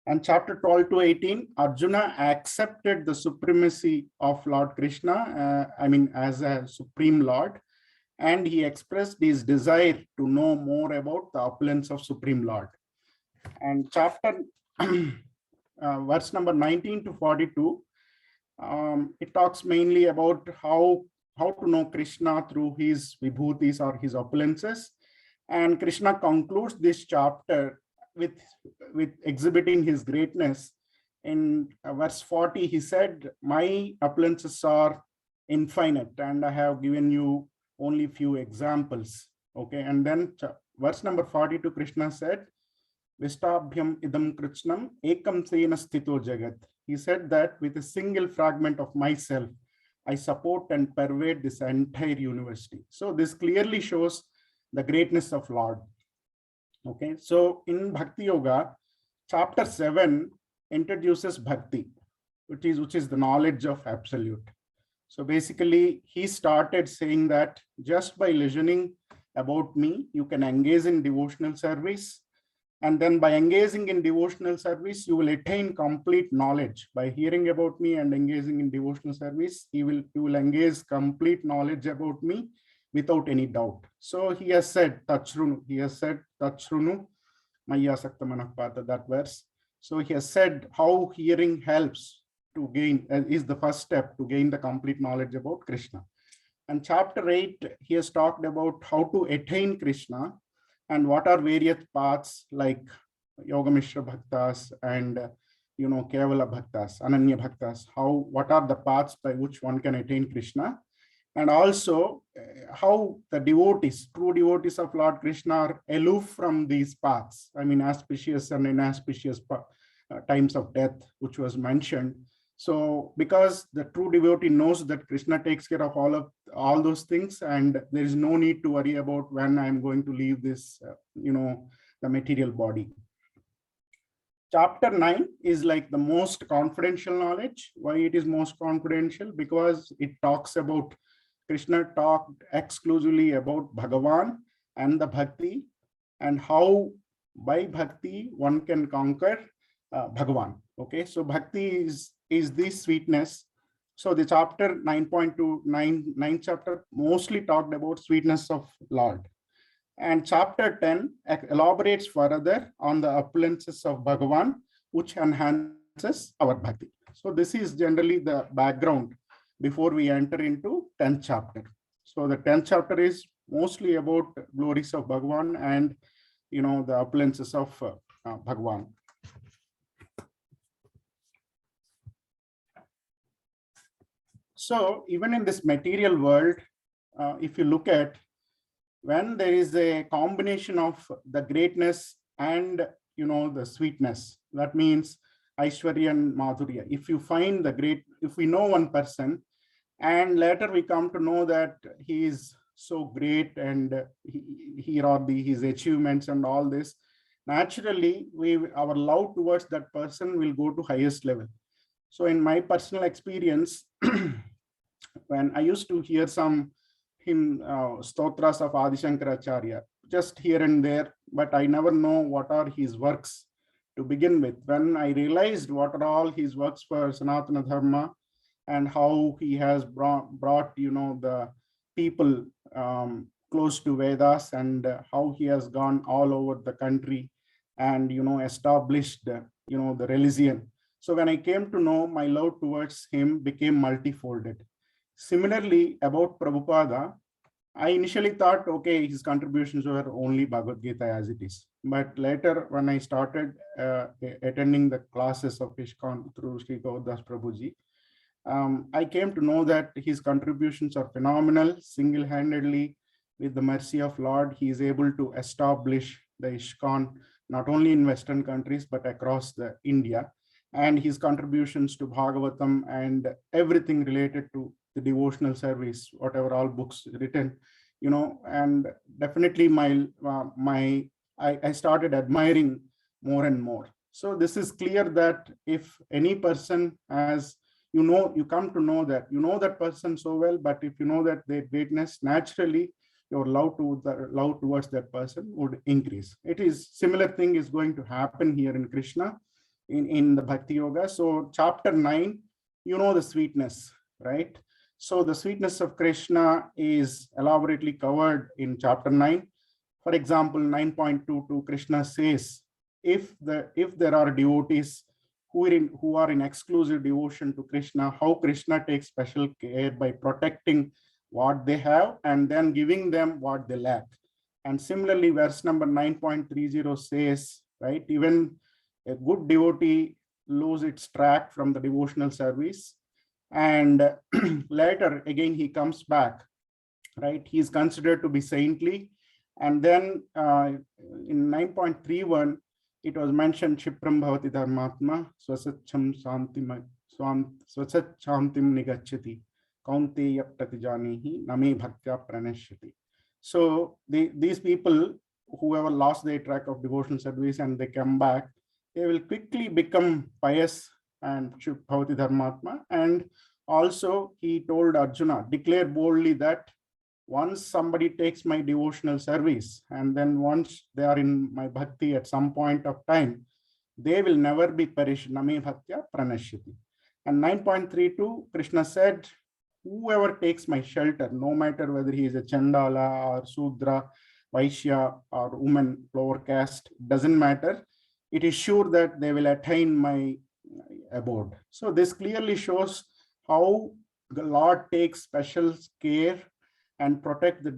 And chapter 12 to 18, Arjuna accepted the supremacy of Lord Krishna, as a supreme Lord, and he expressed his desire to know more about the opulence of Supreme Lord. And chapter verse number 19 to 42, it talks mainly about how to know Krishna through his vibhutis or his opulences. And Krishna concludes this chapter with exhibiting his greatness. In verse 40, he said, "My opulences are infinite, and I have given you only few examples." Okay, and then verse number 42, Krishna said, "Vistabhyam idam krishnam ekam sena sthito jagat." He said that with a single fragment of myself, I support and pervade this entire university. So this clearly shows the greatness of Lord. Okay, so in Bhakti Yoga, chapter 7 introduces Bhakti, which is the knowledge of absolute. So basically, he started saying that just by listening about me, you can engage in devotional service. And then by engaging in devotional service, you will attain complete knowledge. By hearing about me and engaging in devotional service, you will engage complete knowledge about me without any doubt. So he has said, Tachrunu, Maya Saktamanapata, that verse. So he has said how hearing helps to gain, is the first step to gain the complete knowledge about Krishna. And chapter 8, he has talked about how to attain Krishna and what are various paths like Yoga Mishra Bhaktas and Kevala Bhaktas, Ananya Bhaktas, what are the paths by which one can attain Krishna, and also how the devotees, true devotees of Lord Krishna, are aloof from these paths. Auspicious and inauspicious times of death, which was mentioned. So because the true devotee knows that Krishna takes care of all those things, and there is no need to worry about when I'm going to leave this, the material body. Chapter 9 is like the most confidential knowledge. Why it is most confidential? Because it talks about, Krishna talked exclusively about Bhagavan and the Bhakti, and how by Bhakti one can conquer Bhagavan. Okay, so Bhakti is this sweetness. So the chapter 9.2, 9th chapter mostly talked about sweetness of Lord. And chapter 10 elaborates further on the opulences of Bhagavan, which enhances our Bhakti. So this is generally the background before we enter into 10th chapter. So the 10th chapter is mostly about glories of Bhagavan and the opulences of Bhagavan. So even in this material world, if you look at, when there is a combination of the greatness and the sweetness, that means Aishwarya and Madhurya. If you find if we know one person and later we come to know that he is so great and his achievements and all this, naturally our love towards that person will go to highest level. So in my personal experience, when I used to hear some stotras of Adi Shankaracharya, just here and there, but I never know what are his works to begin with. When I realized what are all his works for Sanatana Dharma and how he has brought the people close to Vedas, and how he has gone all over the country and established the religion. So when I came to know, my love towards him became multifolded. Similarly, about Prabhupada, I initially thought, okay, his contributions were only Bhagavad Gita as it is. But later, when I started attending the classes of ISKCON through Sri Gaudas Prabhuji, I came to know that his contributions are phenomenal. Single-handedly, with the mercy of Lord, he is able to establish the ISKCON not only in Western countries, but across the India. And his contributions to Bhagavatam and everything related to the devotional service, whatever all books written, and definitely I started admiring more and more. So this is clear that if any person has, you come to know that, that person so well, but if you know that their greatness, naturally your love towards that person would increase. It is similar thing is going to happen here in Krishna. in the Bhakti Yoga. So chapter 9, you know the sweetness, right? So the sweetness of Krishna is elaborately covered in chapter 9. For example, 9.22, Krishna says, if there are devotees who are in exclusive devotion to Krishna, how Krishna takes special care by protecting what they have and then giving them what they lack. And similarly, verse number 9.30 says, right, even a good devotee lose its track from the devotional service, and later again he comes back, right? He is considered to be saintly. And then in 9.31, it was mentioned, Shipram Bhavati Dharmatma, Swasacham Santim Nigachati, Kaunteya Pratijanihi, Name Bhaktya Pranashyati. So these people, whoever lost their track of devotional service and they come back, they will quickly become pious and Bhavati Dharmatma. And also he told Arjuna, declare boldly that once somebody takes my devotional service and then once they are in my bhakti at some point of time, they will never be perished. Name Bhaktya Pranashyati. And 9.32, Krishna said, whoever takes my shelter, no matter whether he is a Chandala or Sudra, Vaishya or woman, lower caste, doesn't matter. It is sure that they will attain my abode. So this clearly shows how the Lord takes special care and protect the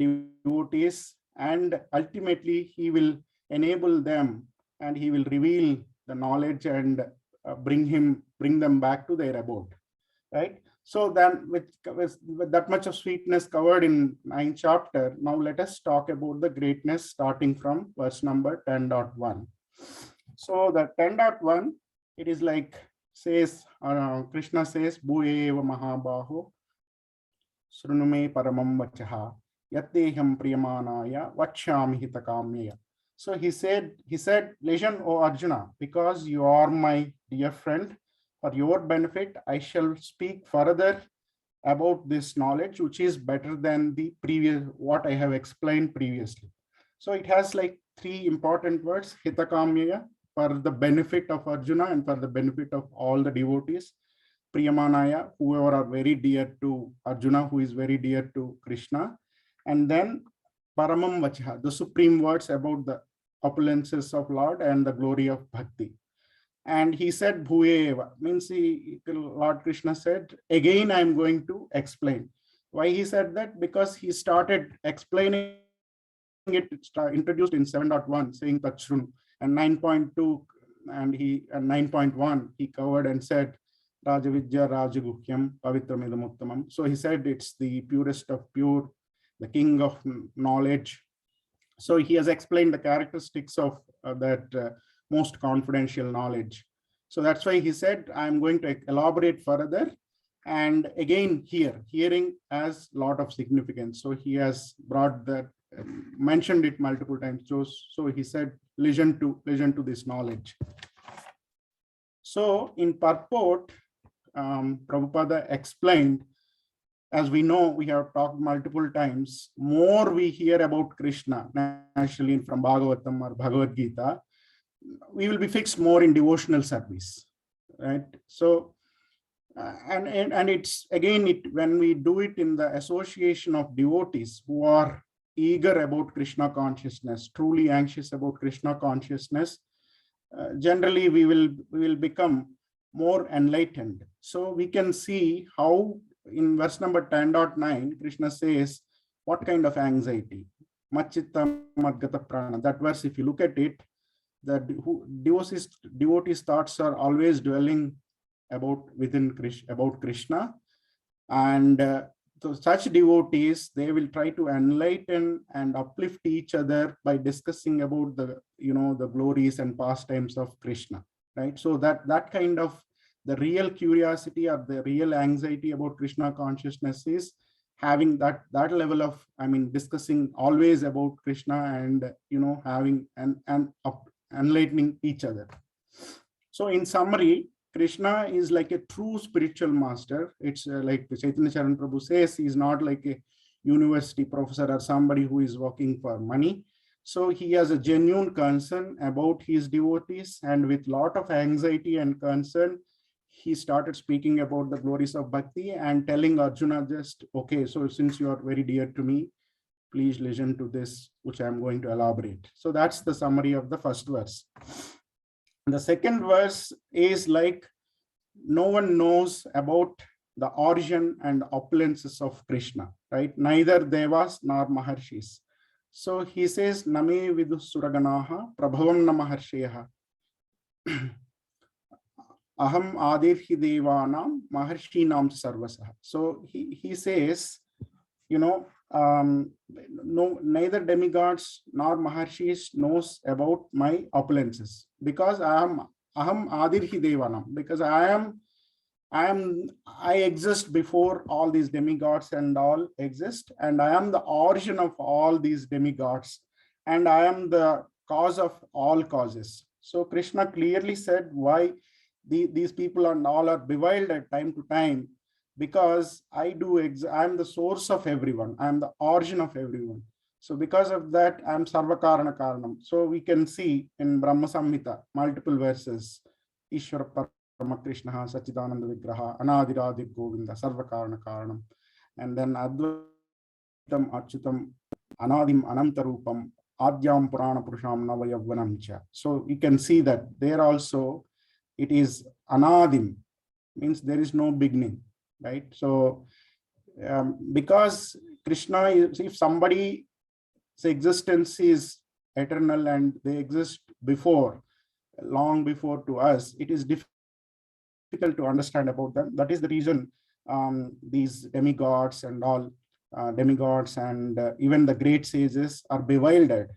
devotees, and ultimately he will enable them and he will reveal the knowledge and bring them back to their abode, right? So then with that much of sweetness covered in 9th chapter, now let us talk about the greatness starting from verse number 10.1. So the 10.1, it is like says, Krishna says, Bhuyeva Mahabaho, Srunume Paramam Vachaha, Yatteham Priyamanaya, Vachyami Hitakamya. So he said, listen, O Arjuna, because you are my dear friend, for your benefit, I shall speak further about this knowledge, which is better than the previous, what I have explained previously. So it has like 3 important words, Hitakamya, for the benefit of Arjuna and for the benefit of all the devotees. Priyamanaya, whoever are very dear to Arjuna, who is very dear to Krishna. And then Paramam Vachaha, the supreme words about the opulences of Lord and the glory of Bhakti. And he said, Bhuyeva, means Lord Krishna said, again, I'm going to explain. Why he said that? Because he started explaining it, introduced in 7.1, saying Tachrun, and 9.2 and 9.1, he covered and said, Rajavidya Rajaguhyam Pavitramidamuttamam. So he said it's the purest of pure, the king of knowledge. So he has explained the characteristics of that most confidential knowledge. So that's why he said, I'm going to elaborate further. And again, hearing has a lot of significance. So he has brought that, mentioned it multiple times. So he said, listen to this knowledge. So in purport, Prabhupada explained, as we know, we have talked multiple times, more we hear about Krishna, naturally from Bhagavatam or Bhagavad Gita, we will be fixed more in devotional service, right? So, and it's again, when we do it in the association of devotees who are eager about Krishna consciousness, truly anxious about Krishna consciousness, generally we will become more enlightened. So we can see how in verse number 10.9, Krishna says, what kind of anxiety? Machitta Madgata Prana. That verse, if you look at it, the devotees' thoughts are always dwelling about Krishna. And so such devotees, they will try to enlighten and uplift each other by discussing about the glories and pastimes of Krishna, right? So that kind of the real curiosity or the real anxiety about Krishna consciousness is having that level of, discussing always about Krishna and having and enlightening each other. So in summary, Krishna is like a true spiritual master. It's like Chaitanya Charan Prabhu says, he's not like a university professor or somebody who is working for money, So he has a genuine concern about his devotees, and with lot of anxiety and concern, he started speaking about the glories of bhakti and telling Arjuna just, okay, so since you are very dear to me, please listen to this, which I'm going to elaborate. So that's the summary of the first verse. The second verse is like, no one knows about the origin and opulences of Krishna, right? Neither devas nor maharshis. So he says, Name vidu suraganaha prabhavam na maharsheha. Aham adirhi devanam maharshinam sarvasah. So he says, you know, no, neither demigods nor maharshis knows about my opulences, because aham adirhi devanam, because I exist before all these demigods and all exist, and I am the origin of all these demigods, and I am the cause of all causes. So Krishna clearly said why these people and all are bewailed at time to time, because I am the source of everyone. I am the origin of everyone. So because of that, I am Sarva Karana Karanam. So we can see in Brahma Samhita, multiple verses, Ishvara Krishna, Sachidananda Vigraha, Anadiradi Govinda, Sarva Karana Karanam. And then Advaitam Achyutam, Anadim Anantarupam, Adyam Purana Purusham Navayavvanam Cha. So you can see that there also it is Anadim, means there is no beginning, right? So because Krishna is, if somebody's existence is eternal and they exist before, long before to us, it is difficult to understand about them. That is the reason these demigods and all demigods and even the great sages are bewildered.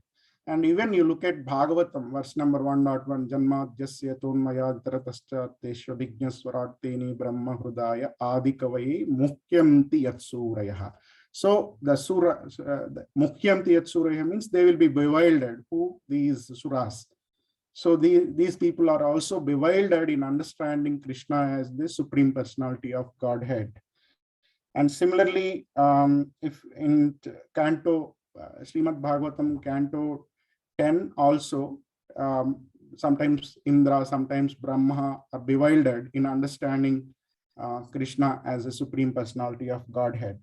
And even you look at Bhagavatam, verse number 1.1, Janma Jasya Tonmaya Dharatascha Teshva Vignaswarateni Brahma Hrudaya Adikavayi Muhyamti Yatsuraya. So the Sura, Muhyamti Yatsuraya means they will be bewildered. Who? These Suras. So these people are also bewildered in understanding Krishna as the Supreme Personality of Godhead. And similarly, if in Canto, Srimad Bhagavatam, Canto 10 also, sometimes Indra, sometimes Brahma are bewildered in understanding Krishna as a Supreme Personality of Godhead.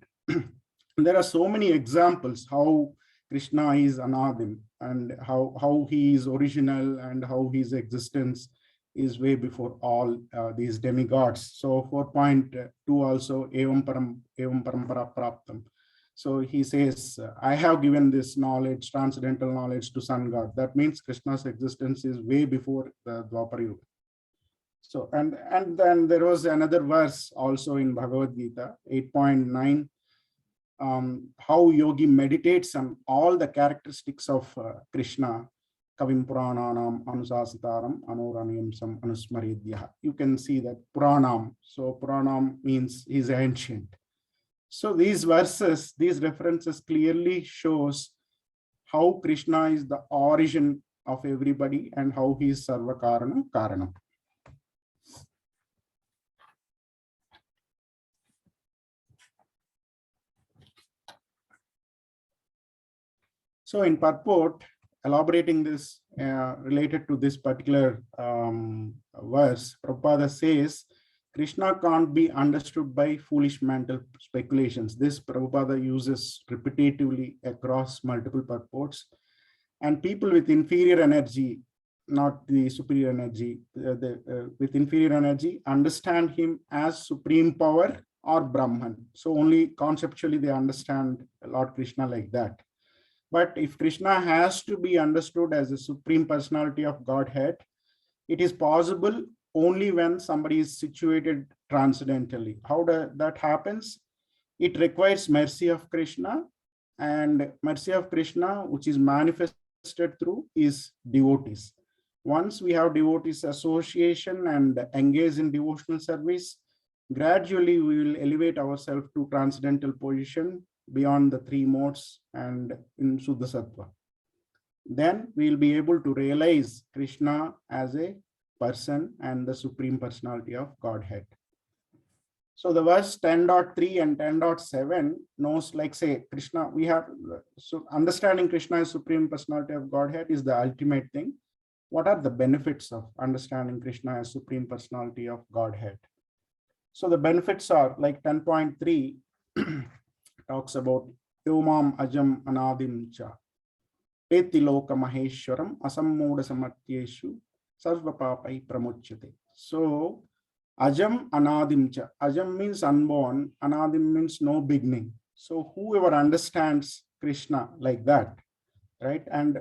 There are so many examples how Krishna is Anadim and how he is original and how his existence is way before all these demigods. So 4.2 also, Evam Parampara Praptam. So he says, I have given this knowledge, transcendental knowledge to Sun God. That means Krishna's existence is way before the Dwapara Yuga. So, and then there was another verse also in Bhagavad Gita, 8.9, how yogi meditates on all the characteristics of Krishna. Kavim Purananam Anusasitaram Anoraniyam Sam Anusmaridya. You can see that Puranam. So Puranam means he's ancient. So these verses, these references clearly shows how Krishna is the origin of everybody and how he is Sarva Karana Karanam. So in purport, elaborating this related to this particular verse, Prabhupada says, Krishna can't be understood by foolish mental speculations. This Prabhupada uses repetitively across multiple purports. And people with inferior energy, not the superior energy, with inferior energy, understand him as supreme power or Brahman. So only conceptually they understand Lord Krishna like that. But if Krishna has to be understood as a Supreme Personality of Godhead, it is possible only when somebody is situated transcendentally. How that happens? It requires mercy of Krishna, and mercy of Krishna, which is manifested through his devotees. Once we have devotees association and engage in devotional service, gradually we will elevate ourselves to transcendental position beyond the three modes and in Suddha Sattva. Then we will be able to realize Krishna as a person and the Supreme Personality of Godhead. So the verse 10.3 and 10.7 knows, like, say, Krishna, we have, so understanding Krishna as Supreme Personality of Godhead is the ultimate thing. What are the benefits of understanding Krishna as Supreme Personality of Godhead? So the benefits are, like 10.3 talks about Yomam Ajam Anadim Cha Eti Loka Maheshwaram Asammoda Samatyeshu Sarva Papai Pramuchyate. So Ajam Anadim Cha. Ajam means unborn, Anadim means no beginning. So whoever understands Krishna like that, right? And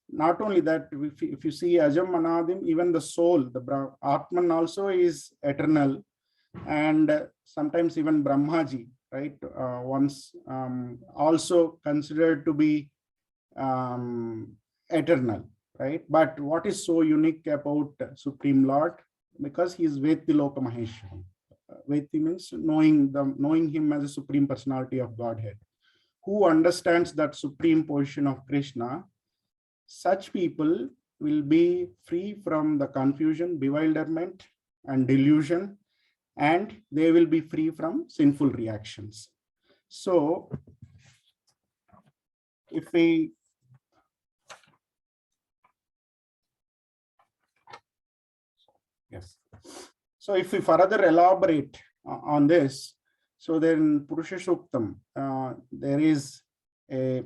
not only that, if you see Ajam Anadim, even the soul, the Atman also is eternal, and sometimes even Brahmaji, right, once also considered to be eternal, right? But what is so unique about Supreme Lord? Because he is Veti Loka Maheshwaram. Veti means knowing him as a Supreme Personality of Godhead. Who understands that supreme position of Krishna, such people will be free from the confusion, bewilderment, and delusion, and they will be free from sinful reactions. So if we so if we further elaborate on this, so then Purusha Suktam, there is a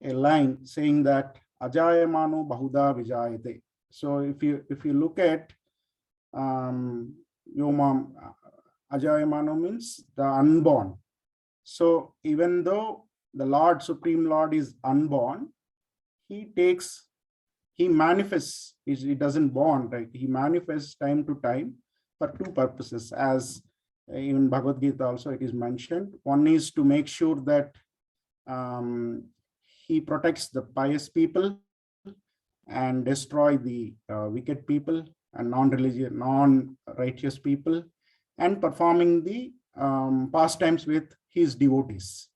line saying that Ajayamano Bahuda Vijayate. So if you look at Yomam, Ajayamano means the unborn. So even though the Lord, Supreme Lord, is unborn, he manifests, he doesn't born, right? He manifests time to time for two purposes, as in Bhagavad Gita also it is mentioned. One is to make sure that he protects the pious people and destroy the wicked people and non-religious, non-righteous people, and performing the pastimes with his devotees.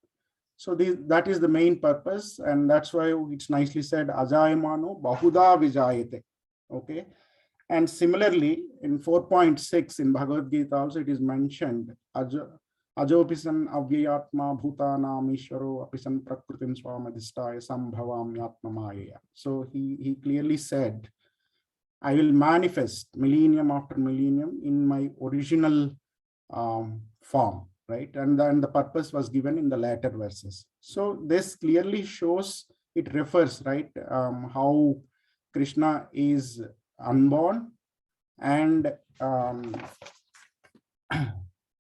So that is the main purpose, and that's why it's nicely said, Ajayamano Bahuda Vijayate. Okay. And similarly, in 4.6 in Bhagavad Gita also it is mentioned, Ajopisan Avyayatma Bhutanam Ishvaro Apisan Prakritim Swamadhistaya Sambhavam Yatmamaya. So he clearly said, I will manifest millennium after millennium in my original form, right? And then the purpose was given in the later verses. So this clearly shows, it refers, right, how Krishna is unborn and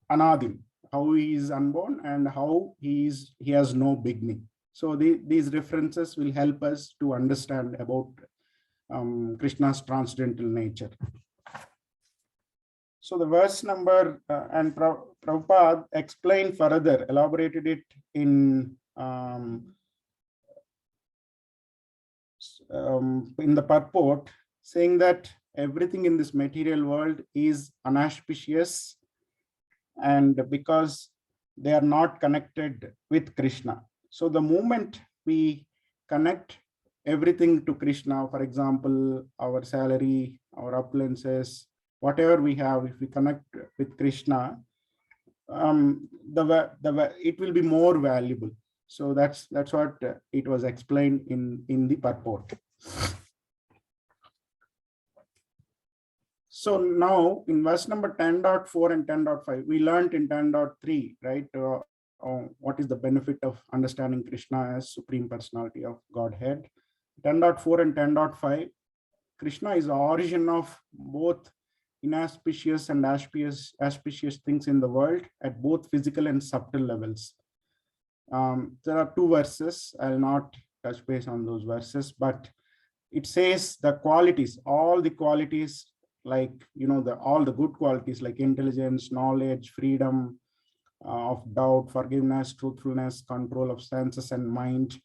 Anadim, how he is unborn and how he has no beginning. So these references will help us to understand about Krishna's transcendental nature. So the verse number and Prabhupada explained further, elaborated it in the purport, saying that everything in this material world is unauspicious, and because they are not connected with Krishna. So the moment we connect everything to Krishna, for example, our salary, our opulences, whatever we have, if we connect with Krishna, it will be more valuable. So that's what it was explained in the purport. So now in verse number 10.4 and 10.5, we learned in 10.3, right, what is the benefit of understanding Krishna as Supreme Personality of Godhead. 10.4 and 10.5, Krishna is the origin of both inauspicious and auspicious things in the world at both physical and subtle levels. There are two verses. I'll not touch base on those verses, but it says the qualities, all the qualities, like, all the good qualities like intelligence, knowledge, freedom of doubt, forgiveness, truthfulness, control of senses and mind,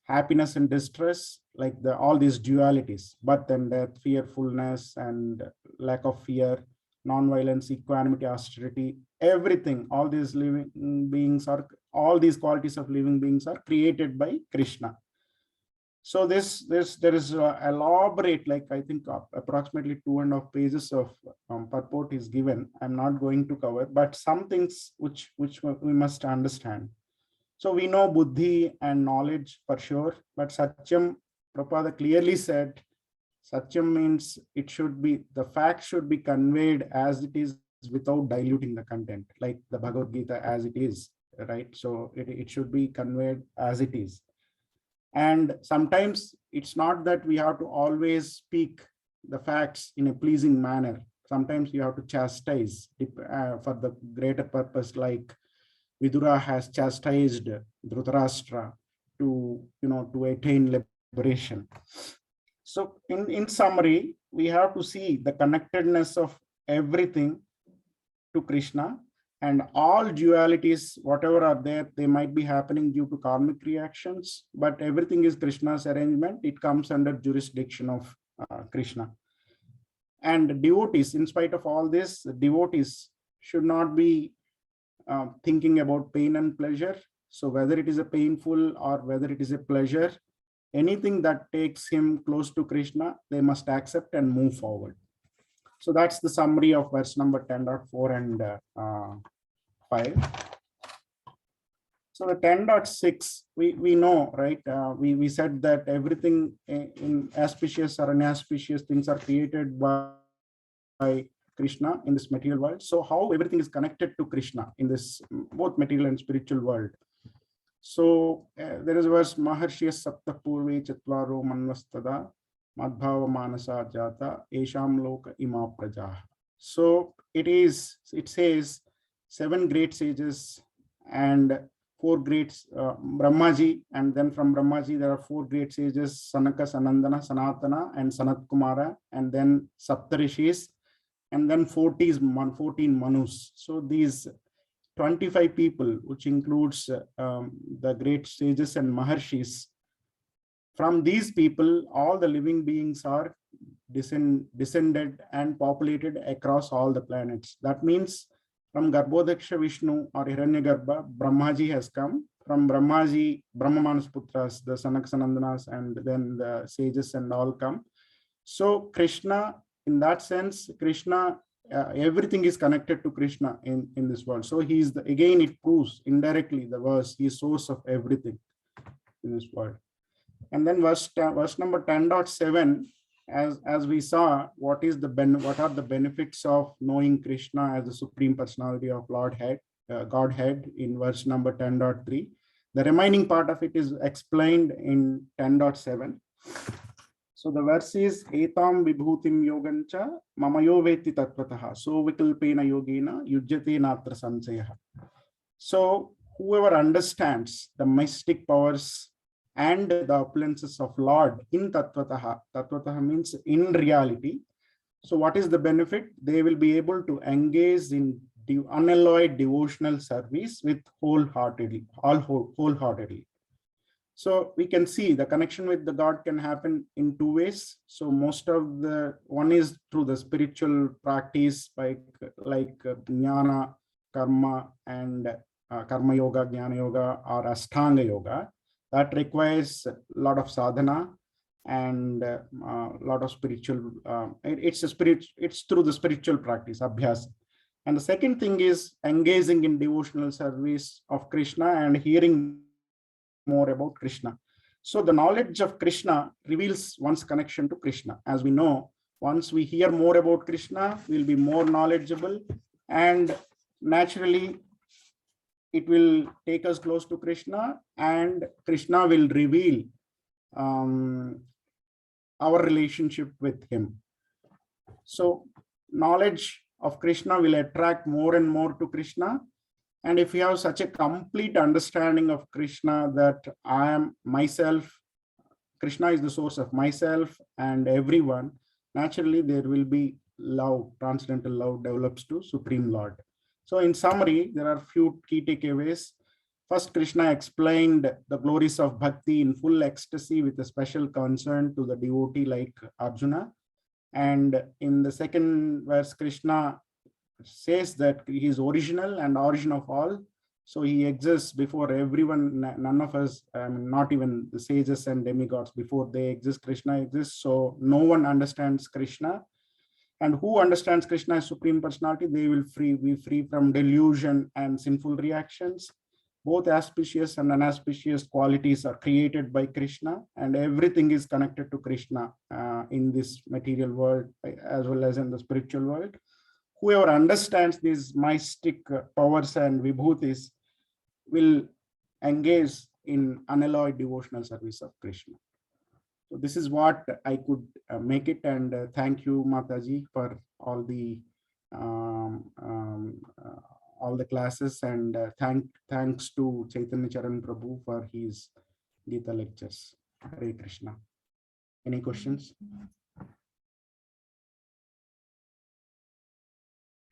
happiness and distress, like all these dualities, birth and death, fearfulness and lack of fear, non-violence, equanimity, austerity, everything, all these living beings all these qualities of living beings are created by Krishna. So there is elaborate, like I think approximately 2.5 pages of purport is given. I'm not going to cover, but some things which we must understand. So we know buddhi and knowledge for sure, but Satyam, Prabhupada clearly said, Satyam means it should be, the fact should be conveyed as it is without diluting the content, like the Bhagavad Gita as it is, right? So it should be conveyed as it is. And sometimes it's not that we have to always speak the facts in a pleasing manner. Sometimes you have to chastise for the greater purpose, like Vidura has chastised Dhritarashtra to, to attain liberation. So in summary, we have to see the connectedness of everything to Krishna, and all dualities, whatever are there, they might be happening due to karmic reactions, but everything is Krishna's arrangement. It comes under jurisdiction of Krishna. And devotees, in spite of all this, devotees should not be thinking about pain and pleasure. So whether it is a painful or whether it is a pleasure, anything that takes him close to Krishna, they must accept and move forward. So that's the summary of verse number 10.4 and 5. So the 10.6, we know, right? We said that everything in auspicious or inauspicious things are created by Krishna in this material world. So how everything is connected to Krishna in this both material and spiritual world. So there is a verse, Maharshiyas Sapta Purve Chatvaro Manvastada Madbhava Manasa Jata Esham Loka Ima Praja. So it says 7 great sages and 4 great Brahmaji, and then from Brahmaji there are 4 great sages, Sanaka, Sanandana, Sanatana, and Sanat Kumara, and then Saptarishis, and then 14 Manus. So these 25 people, which includes the great sages and Maharshis, from these people, all the living beings are descended and populated across all the planets. That means from Garbhodaksha Vishnu or Hiranyagarbha, Brahmaji has come. From Brahmaji, Brahmamanas Putras, the Sanak Sanandanas, and then the sages and all come. So Krishna, in that sense, Krishna, everything is connected to Krishna in this world. So he is again, it proves indirectly the verse, he is source of everything in this world. And then verse number 10.7, as we saw, what are the benefits of knowing Krishna as the Supreme Personality of Godhead in verse number 10.3. The remaining part of it is explained in 10.7. So the verse is Etam Vibhutim Yogancha Mamayo Veti Tattvataha So Vikalpena Yogena Yujyate Natra Sansayaha. So whoever understands the mystic powers and the opulences of Lord in Tattvataha, Tattvataha means in reality. So what is the benefit? They will be able to engage in unalloyed devotional service with wholeheartedly. So we can see the connection with the God can happen in 2 ways. So one is through the spiritual practice, like jnana, karma, and karma yoga, jnana yoga, or ashtanga yoga. That requires a lot of sadhana and a lot of spiritual. It's through the spiritual practice, abhyasa. And the second thing is engaging in devotional service of Krishna and hearing more about Krishna. So the knowledge of Krishna reveals one's connection to Krishna. As we know, once we hear more about Krishna, we'll be more knowledgeable, and naturally it will take us close to Krishna, and Krishna will reveal our relationship with him. So knowledge of Krishna will attract more and more to Krishna. And if you have such a complete understanding of Krishna that I am myself, Krishna is the source of myself and everyone, naturally there will be love, transcendental love develops to Supreme Lord. So in summary, there are few key takeaways. First, Krishna explained the glories of bhakti in full ecstasy with a special concern to the devotee like Arjuna. And in the second verse, Krishna says that he is original and origin of all. So he exists before everyone, none of us, not even the sages and demigods, before they exist, Krishna exists. So no one understands Krishna. And who understands Krishna as Supreme Personality, they will be free from delusion and sinful reactions. Both auspicious and unauspicious qualities are created by Krishna, and everything is connected to Krishna in this material world as well as in the spiritual world. Whoever understands these mystic powers and vibhutis will engage in unalloyed devotional service of Krishna. So this is what I could make it, and thank you, Mataji, for all the classes, and thanks to Chaitanya Charan Prabhu for his Gita lectures. Hare Krishna. Any questions?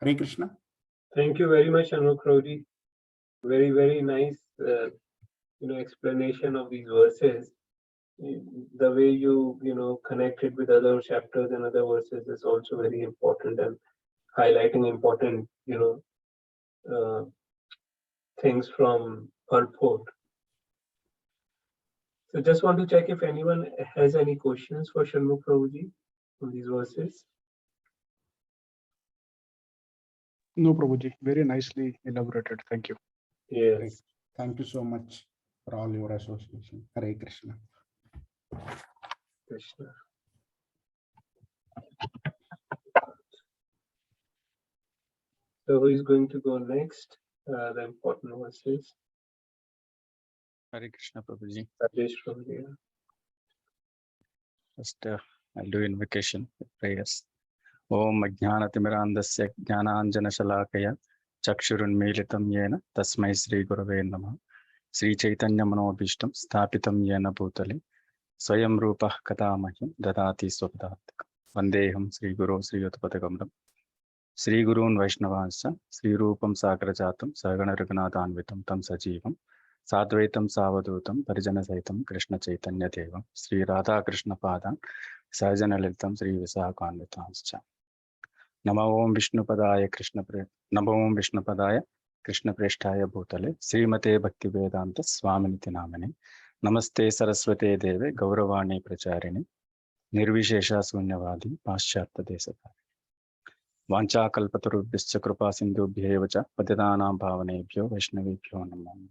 Hare Krishna. Thank you very much, Anukroji. Very, very nice, explanation of these verses. The way you connect it with other chapters and other verses is also very important, and highlighting important, things from purport. So just want to check if anyone has any questions for Shanmukh Prabhuji on these verses. No, Prabhuji, very nicely elaborated. Thank you. Yes. Thank you so much for all your association. Hare Krishna. Krishna. So who is going to go next? The important verses. Hare Krishna, Prabhuji. Rajesh from here. First, I'll do invocation with prayers. Om Ajnanatimirandasya Jnananjana Shalakaya Chakshurunmilitam Yena Tasmai Sri Gurave Namah Sri Chaitanya Manobhishtam Sthapitam Yena Bhutale Swayam Rupah Katamahim Dadati Swabdatka Vandeham Sri Guru Sri Utpatagamram Sri Gurun Vaishnavanscha Sri Rupam Sagrajatam Sagana Raghunathanvitam Tam Sajivam Sadvaitam Savadutam Parijana Saitam Krishna Chaitanya Devam Sri Radha Krishna Padam Sajana Lilitam Sri Visakanvitanscha Namo Om Vishnupadaya Krishna Presthaya Bhutale Srimate Bhakti Vedanta Swaminiti Namane Namaste Saraswate Deve Gauravani Pracharini Nirvishesha Sunyavadi Paschartha Desatari Vancha Kalpatarubhischa Krupa Sindhubhyevacha Patidanam Bhavanebhyo Vaishnavibhyo Namo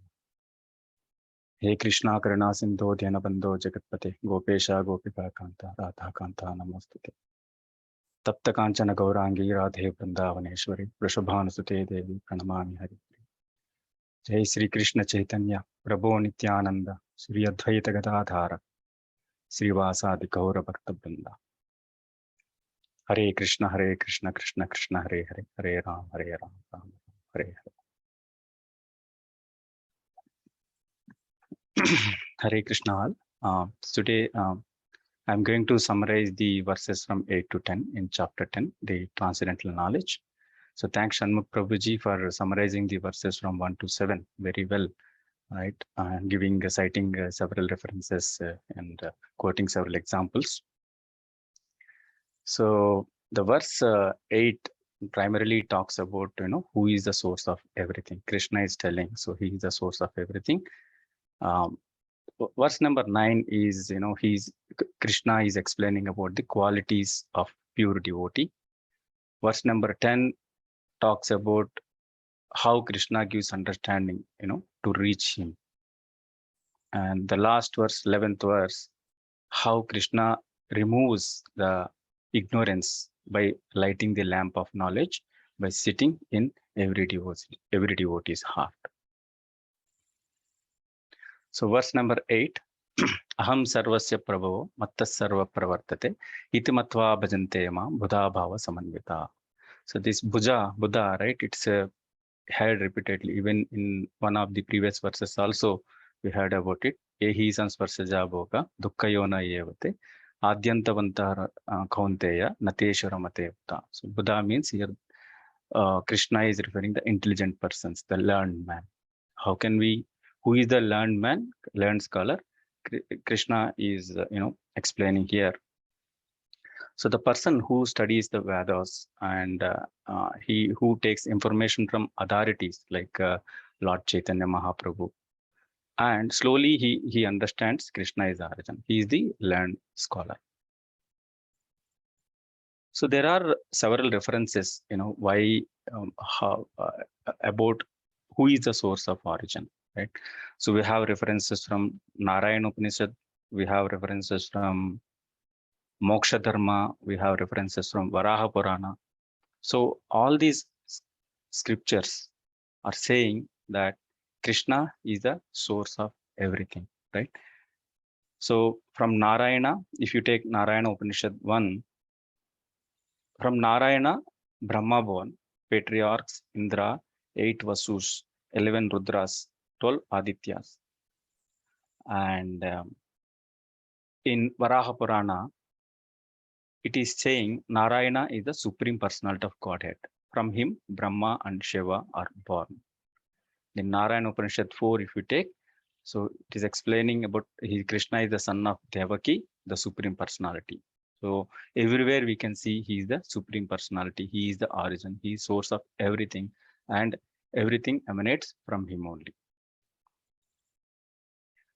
He Krishna Karuna Sindho Dhyana Jagatpate Gopesha Gopika Kanta Radha Kanta Namostute Tapta Kanchana Gaurangi Radhe Vrindavaneshwari Vrishabhanusute Devi Pranamami Hari Jai Sri Krishna Chaitanya Prabhu Nityananda Sri Advaita Gadadhara Sri Vasadi Gaura Bhakta Vrinda Hare Krishna Krishna Krishna Hare Hare Hare Ram Ram Ram Hare Hare Hare Krishna. Today I'm going to summarize the verses from 8 to 10 in chapter 10, the Transcendental Knowledge. So thanks Shanmukh Prabhuji for summarizing the verses from 1 to 7 very well, right? Citing several references and quoting several examples. So the verse 8 primarily talks about, who is the source of everything. Krishna is telling, so he is the source of everything. Verse number 9 is, Krishna is explaining about the qualities of pure devotee. Verse number 10 talks about how Krishna gives understanding, to reach him. And the last verse, 11th verse, how Krishna removes the ignorance by lighting the lamp of knowledge by sitting in every devotee's heart. So verse number 8, Aham sarvasya prabhavo mattas sarva pravartate iti matva bhajante ma buddha bhava samanvita. So this Buddha, right? It's heard repeatedly. Even in one of the previous verses also, we heard about it. Ehi sansparsaja bhoga dukkayona yevate adyantavanta kaunteya nateshwara matevta. So Buddha means here, Krishna is referring the intelligent persons, the learned man. Who is the learned man, learned scholar? Krishna is, explaining here. So the person who studies the Vedas and who takes information from authorities like Lord Chaitanya Mahaprabhu. And slowly he understands Krishna is Arjuna. He is the learned scholar. So there are several references, why, how, about who is the source of origin, right? So we have references from Narayana Upanishad, we have references from Moksha Dharma, we have references from Varaha Purana. So all these scriptures are saying that Krishna is the source of everything, right? So from Narayana, if you take Narayana Upanishad 1, from Narayana, Brahma born, patriarchs, Indra, 8 Vasus, 11 Rudras, 12 Adityas. And in Varaha Purana, it is saying Narayana is the supreme personality of Godhead. From him, Brahma and Shiva are born. In Narayana Upanishad 4, if you take, so it is explaining about Krishna is the son of Devotee, the supreme personality. So everywhere we can see he is the supreme personality. He is the origin. He is source of everything, and everything emanates from him only.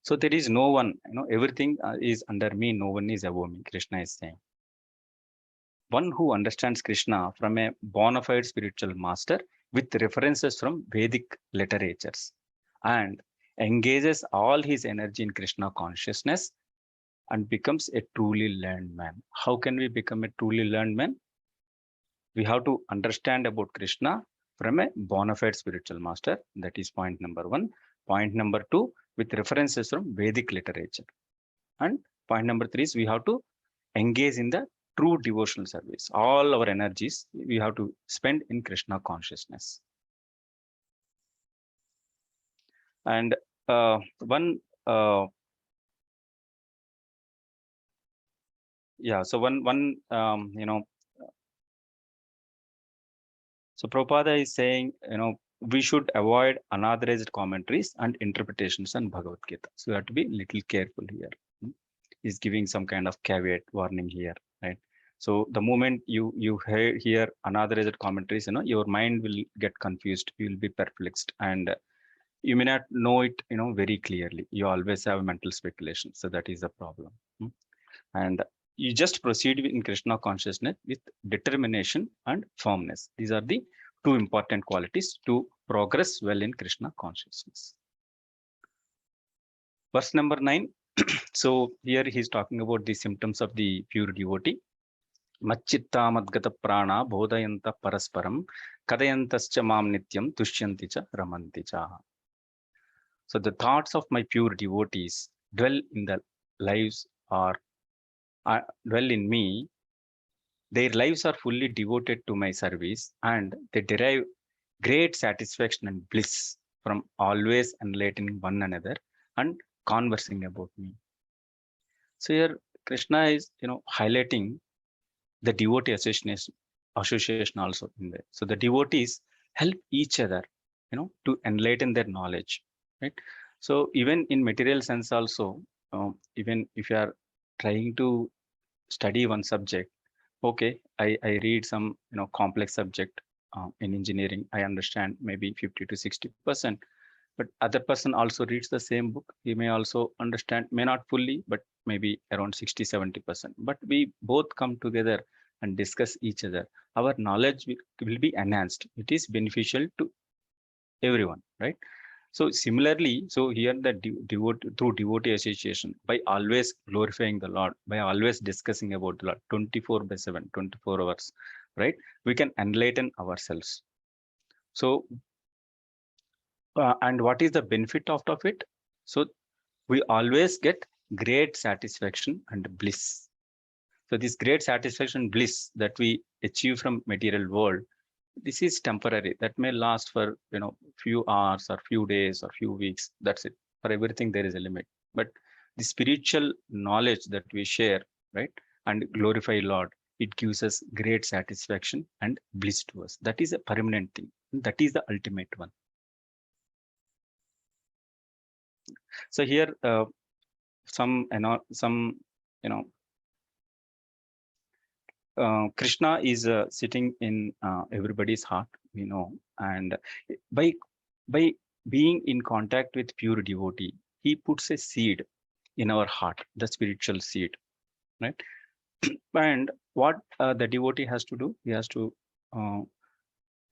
So there is no one, everything is under me. No one is above me. Krishna is saying. One who understands Krishna from a bona fide spiritual master with references from Vedic literatures and engages all his energy in Krishna consciousness and becomes a truly learned man. How can we become a truly learned man? We have to understand about Krishna from a bona fide spiritual master. That is point number 1. Point number 2, with references from Vedic literature. And point number 3 is we have to engage in the true devotional service. All our energies we have to spend in Krishna consciousness. And one so Prabhupada is saying, we should avoid unauthorized commentaries and interpretations on Bhagavad Gita. So we have to be little careful here. He's giving some kind of caveat warning here, right? So the moment you hear unauthorized commentaries, your mind will get confused. You will be perplexed, and you may not know it, very clearly. You always have mental speculation. So that is the problem. And you just proceed in Krishna consciousness with determination and firmness. These are the 2 important qualities to progress well in Krishna consciousness. Verse number 9. So here he's talking about the symptoms of the pure devotee. Machchitta madgata prana bodhayanta parasparam kadayantascha mam nityam tushyanti cha ramanti cha. So the thoughts of my pure devotees dwell in the lives or dwell in me. Their lives are fully devoted to my service, and they derive great satisfaction and bliss from always enlightening one another and conversing about me. So here Krishna is, highlighting the devotee association also in there. So the devotees help each other, to enlighten their knowledge, right? So even in material sense also, even if you are trying to study one subject, okay, I read some, complex subject in engineering. I understand maybe 50 to 60%, but other person also reads the same book. He may also understand, may not fully, but maybe around 60, 70%. But we both come together and discuss each other. Our knowledge will be enhanced. It is beneficial to everyone, right? So similarly, so here the through devotee association, by always glorifying the Lord, by always discussing about the Lord 24/7, 24 hours, right? We can enlighten ourselves. So, and what is the benefit of it? So we always get great satisfaction and bliss. So this great satisfaction, bliss that we achieve from material world, this is temporary. That may last for, few hours or few days or few weeks. That's it. For everything there is a limit. But the spiritual knowledge that we share, right, and glorify Lord, it gives us great satisfaction and bliss to us. That is a permanent thing. That is the ultimate one. So here, Krishna is sitting in everybody's heart, and by being in contact with pure devotee, he puts a seed in our heart, the spiritual seed, right? And what the devotee has to do, he has to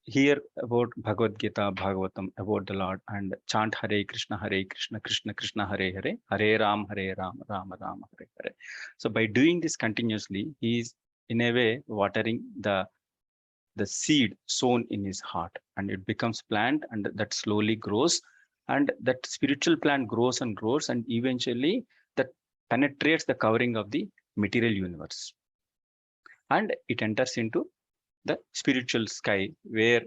hear about Bhagavad Gita, Bhagavatam, about the Lord, and chant Hare Krishna, Krishna Krishna, Hare Hare, Hare Ram, Ram Ram, Hare Hare. So by doing this continuously, he is in a way watering the seed sown in his heart, and it becomes plant, and that slowly grows, and that spiritual plant grows and grows, and eventually that penetrates the covering of the material universe, and it enters into the spiritual sky where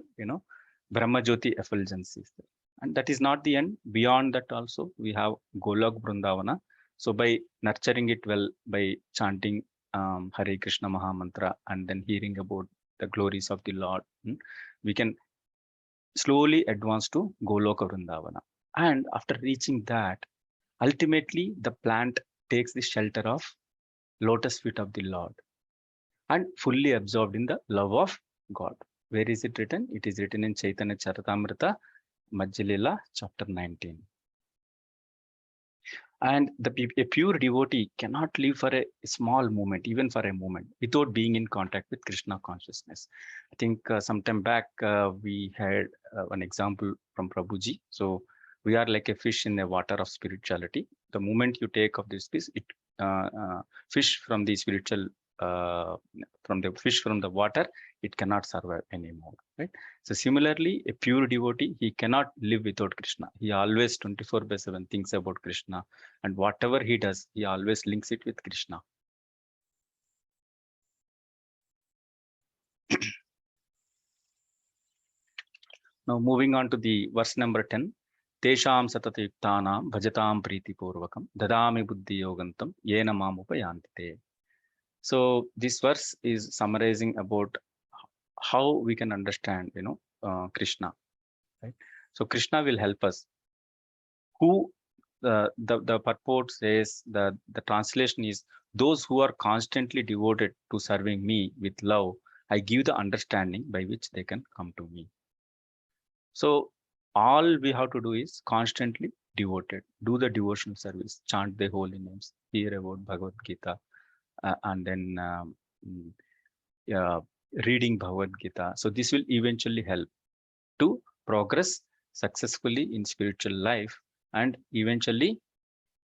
Brahma Jyoti effulgence is there. And that is not the end. Beyond that also we have Golok Brindavana. So by nurturing it well, by chanting Hare Krishna Maha Mantra and then hearing about the glories of the Lord, we can slowly advance to Goloka Vrindavana. And after reaching that, ultimately the plant takes the shelter of lotus feet of the Lord and fully absorbed in the love of God. Where is it written? It is written in Chaitanya Charitamrita, Madhya chapter 19. And a pure devotee cannot live for a small moment, even for a moment, without being in contact with Krishna consciousness. I think sometime back we had an example from Prabhuji. So we are like a fish in the water of spirituality. The moment you take of this fish, fish from the spiritual, from the water, it cannot survive anymore, right? So similarly, a pure devotee, he cannot live without Krishna. He always 24/7 thinks about Krishna, and whatever he does, he always links it with Krishna. Now moving on to the verse number 10. Tesham satatayuktanam bhajatam priti purvakam dadami buddhi yogantam yena mam upayantite. So this verse is summarizing about how we can understand, Krishna, right? So Krishna will help us. Who the purport says, the translation is, those who are constantly devoted to serving me with love, I give the understanding by which they can come to me. So all we have to do is constantly devoted, do the devotional service, chant the holy names, hear about Bhagavad Gita, and then reading Bhagavad Gita. So this will eventually help to progress successfully in spiritual life, and eventually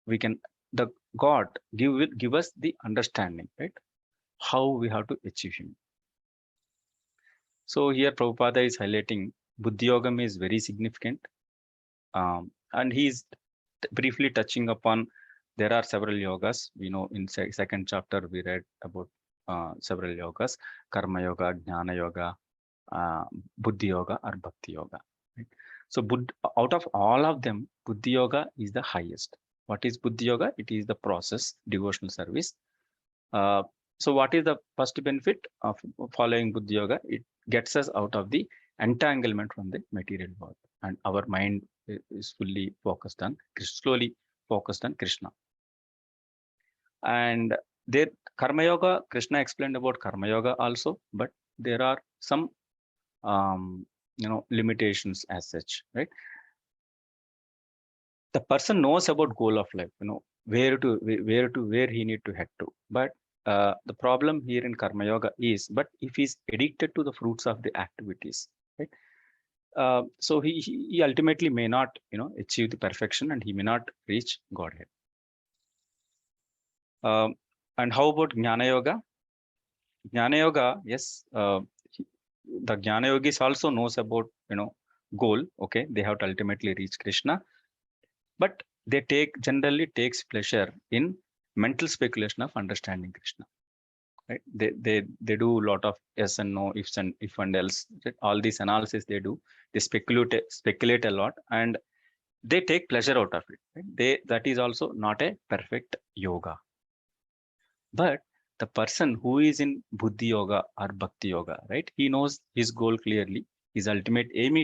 we can, the God give us the understanding, right? How we have to achieve him. So here Prabhupada is highlighting Buddhi Yogam is very significant, and he is briefly touching upon, there are several yogas. In second chapter we read about several yogas: Karma Yoga, Jnana Yoga, Buddhi Yoga, or Bhakti Yoga. Right? So out of all of them, Buddhi Yoga is the highest. What is Buddhi Yoga? It is the process, devotional service. So what is the first benefit of following Buddhi Yoga? It gets us out of the entanglement from the material world, and our mind is fully focused on, slowly focused on Krishna. And there, Karma Yoga, Krishna explained about Karma Yoga also, but there are some limitations as such, right? The person knows about goal of life, where he need to head to, but the problem here in Karma Yoga is, but if he's addicted to the fruits of the activities, right? So he ultimately may not, achieve the perfection, and he may not reach Godhead. And how about Jnana Yoga? Jnana Yoga, yes, the Jnana Yogis also knows about, goal. Okay, they have to ultimately reach Krishna, but they generally takes pleasure in mental speculation of understanding Krishna. Right? They do a lot of yes and no, ifs and if and else. Right? All these analysis they do. They speculate a lot, and they take pleasure out of it. Right? That is also not a perfect yoga. But the person who is in Buddhi Yoga or Bhakti Yoga, right? He knows his goal clearly. His ultimate aim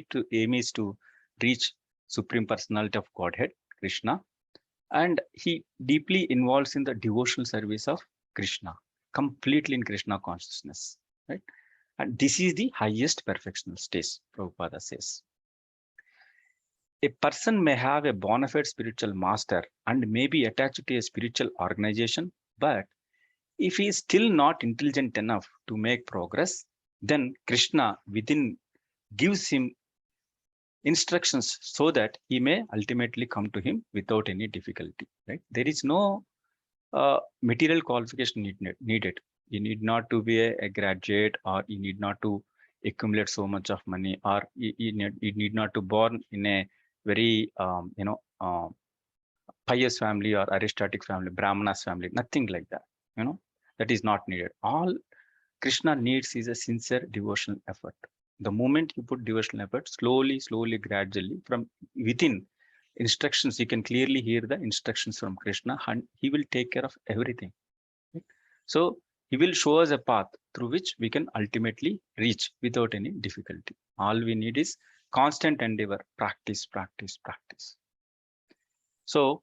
is to reach Supreme Personality of Godhead, Krishna, and he deeply involves in the devotional service of Krishna, completely in Krishna consciousness, right? And this is the highest perfectional stage, Prabhupada says. a person may have a bona fide spiritual master and may be attached to a spiritual organization, but if he is still not intelligent enough to make progress, then Krishna within gives him instructions so that he may ultimately come to him without any difficulty. Right? There is no material qualification needed. You need not to be a graduate, or you need not to accumulate so much of money, or you need not to born in a very pious family or aristocratic family, Brahmanas family, nothing like that. That is not needed. All Krishna needs is a sincere devotional effort. The moment you put devotional effort, slowly, gradually, from within instructions, you can clearly hear the instructions from Krishna, and he will take care of everything. Right? So he will show us a path through which we can ultimately reach without any difficulty. All we need is constant endeavor, practice. So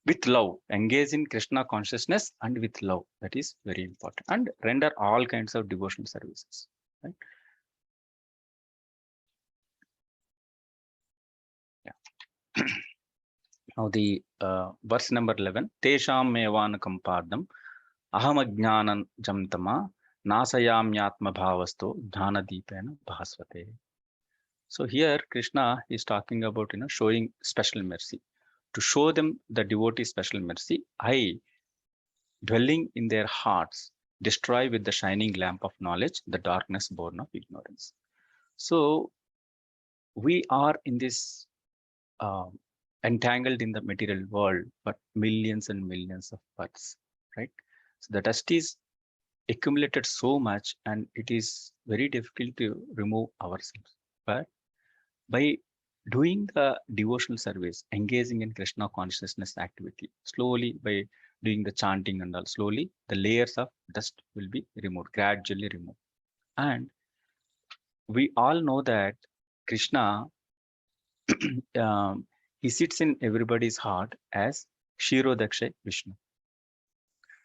with love, engage in Krishna consciousness, and with love, that is very important, and render all kinds of devotional services. Right? Yeah. Now the verse number 11, Tesham mevan kampardam aham ajnanam jamtama nasayamyatma bhavasto dhyana deepena bhasvate. So here Krishna is talking about showing special mercy. To show them the devotee special mercy, I, dwelling in their hearts, destroy with the shining lamp of knowledge the darkness born of ignorance. So we are in this entangled in the material world for millions and millions of births, right? So the dust is accumulated so much, and it is very difficult to remove ourselves. But by doing the devotional service, engaging in Krishna consciousness activity, slowly by doing the chanting and all, slowly the layers of dust will be removed, gradually removed. And we all know that Krishna, he sits in everybody's heart as Kshirodaksha Vishnu.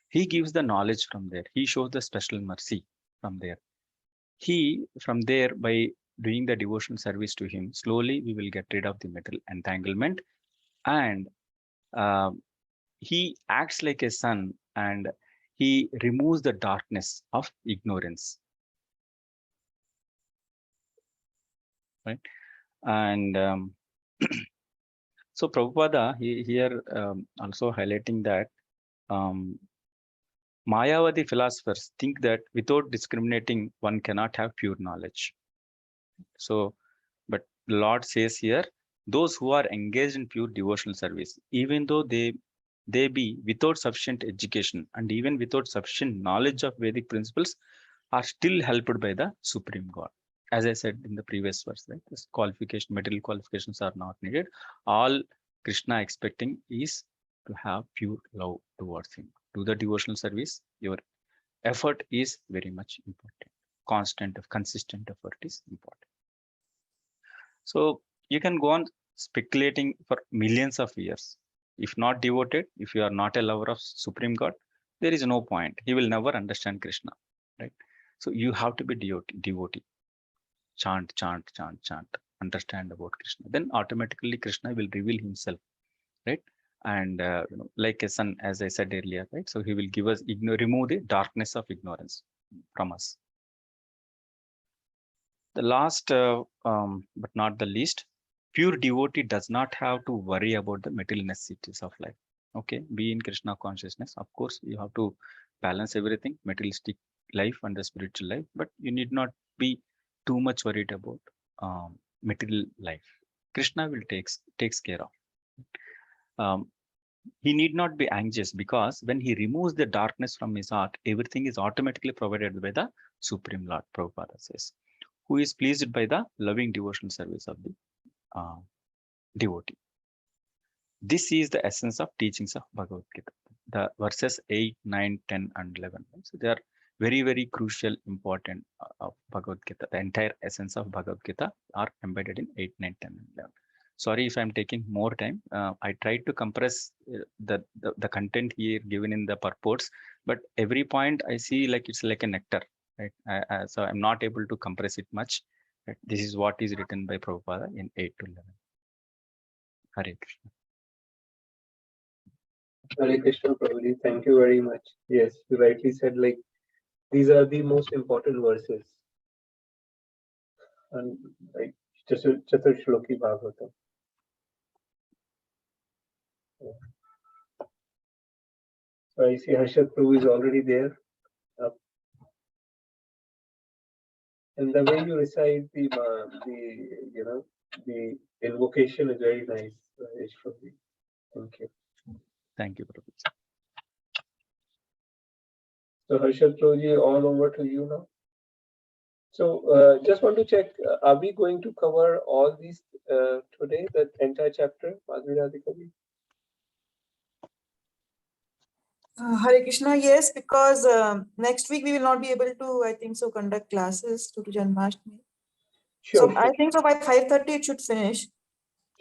He gives the knowledge from there. He shows the special mercy from there. He, from there, by doing the devotional service to him, slowly we will get rid of the material entanglement, and he acts like a sun, and he removes the darkness of ignorance. Right? And so Prabhupada here also highlighting that Mayavadi philosophers think that without discriminating, one cannot have pure knowledge. So, but Lord says here, those who are engaged in pure devotional service, even though they be without sufficient education and even without sufficient knowledge of Vedic principles, are still helped by the Supreme God. As I said in the previous verse, right? This qualification, material qualifications are not needed. All Krishna expecting is to have pure love towards him. Do the devotional service. Your effort is very much important. Constant, consistent effort is important. So you can go on speculating for millions of years. If not devoted, if you are not a lover of Supreme God, there is no point. He will never understand Krishna, right? So you have to be devotee. Chant, understand about Krishna. Then automatically Krishna will reveal himself, right? And like a sun, as I said earlier, right? So he will give us, remove the darkness of ignorance from us. The last, but not the least, pure devotee does not have to worry about the material necessities of life. Okay, be in Krishna consciousness. Of course, you have to balance everything, materialistic life and the spiritual life, but you need not be too much worried about material life. Krishna will takes care of. He need not be anxious, because when he removes the darkness from his heart, everything is automatically provided by the Supreme Lord, Prabhupada says, who is pleased by the loving devotional service of the devotee. This is the essence of teachings of Bhagavad Gita. The verses 8, 9, 10, and 11. So they are very, very crucial, important of Bhagavad Gita. The entire essence of Bhagavad Gita are embedded in 8, 9, 10, and 11. Sorry if I'm taking more time. I tried to compress the content here given in the purports, but every point I see like it's like a nectar, right? So I'm not able to compress it much. Right? This is what is written by Prabhupada in 8 to 11. Hare Krishna. Hare Krishna, Prabhuji. Thank you very much. Yes, you rightly said, like, these are the most important verses. And like Chaturshloki Bhagavatam. So I see Harshad Prabhu is already there. And the way you recite the invocation is very nice, Prabhu. Thank you. Thank you, Prabhupada. So Harshad Prabhuji, all over to you now. So just want to check, are we going to cover all these today, the entire chapter, Madhuri Radhika ji? Hare Krishna, yes, because next week we will not be able to, I think so, conduct classes due to Janmashtami. Sure, So I think so by 5:30 it should finish.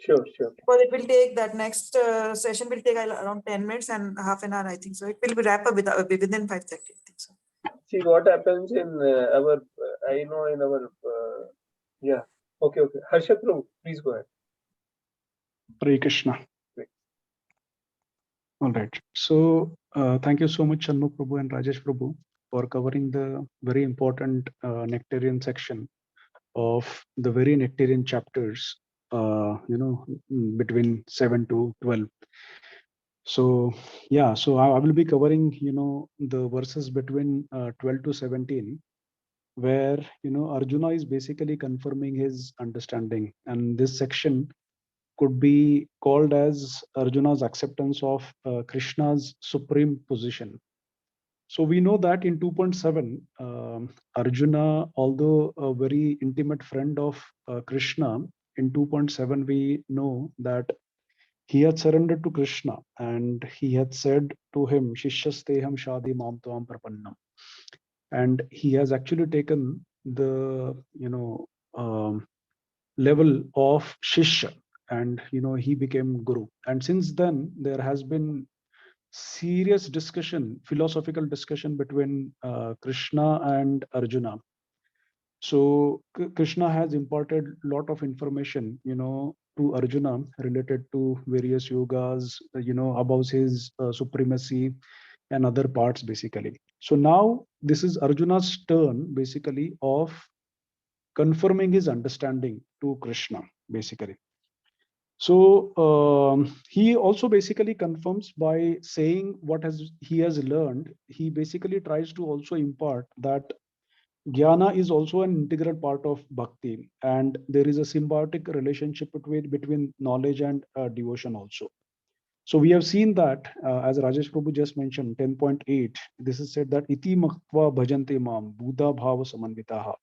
sure. But it will take that next session will take around 10 minutes and half an hour, I think so. It will be wrap up within 5:30, I think so. See what happens in our, I know in our, yeah. Okay. Harshad Prabhu, please go ahead. Hare Krishna. Great. All right. So thank you so much, Shanmukh Prabhu and Rajesh Prabhu, for covering the very important nectarian section of the very nectarian chapters, between 7 to 12. So yeah, so I will be covering, the verses between 12 to 17, where, Arjuna is basically confirming his understanding. And this section could be called as Arjuna's acceptance of Krishna's supreme position. So we know that in 2.7, Arjuna, although a very intimate friend of Krishna, in 2.7 we know that he had surrendered to Krishna and he had said to him, Shishyasteham Shadi Mam Tvam Prapannam. And he has actually taken the, level of Shishya, and, he became Guru. And since then, there has been serious discussion, philosophical discussion between Krishna and Arjuna. So Krishna has imparted a lot of information, to Arjuna related to various yogas, about his supremacy and other parts basically. So now this is Arjuna's turn basically of confirming his understanding to Krishna basically. So he also basically confirms by saying what he has learned. He basically tries to also impart that Jnana is also an integral part of bhakti, and there is a symbiotic relationship between knowledge and devotion also. So we have seen that, as Rajesh Prabhu just mentioned, 10.8, this is said that iti maktva bhajante mam buddha bhava samanvitaha.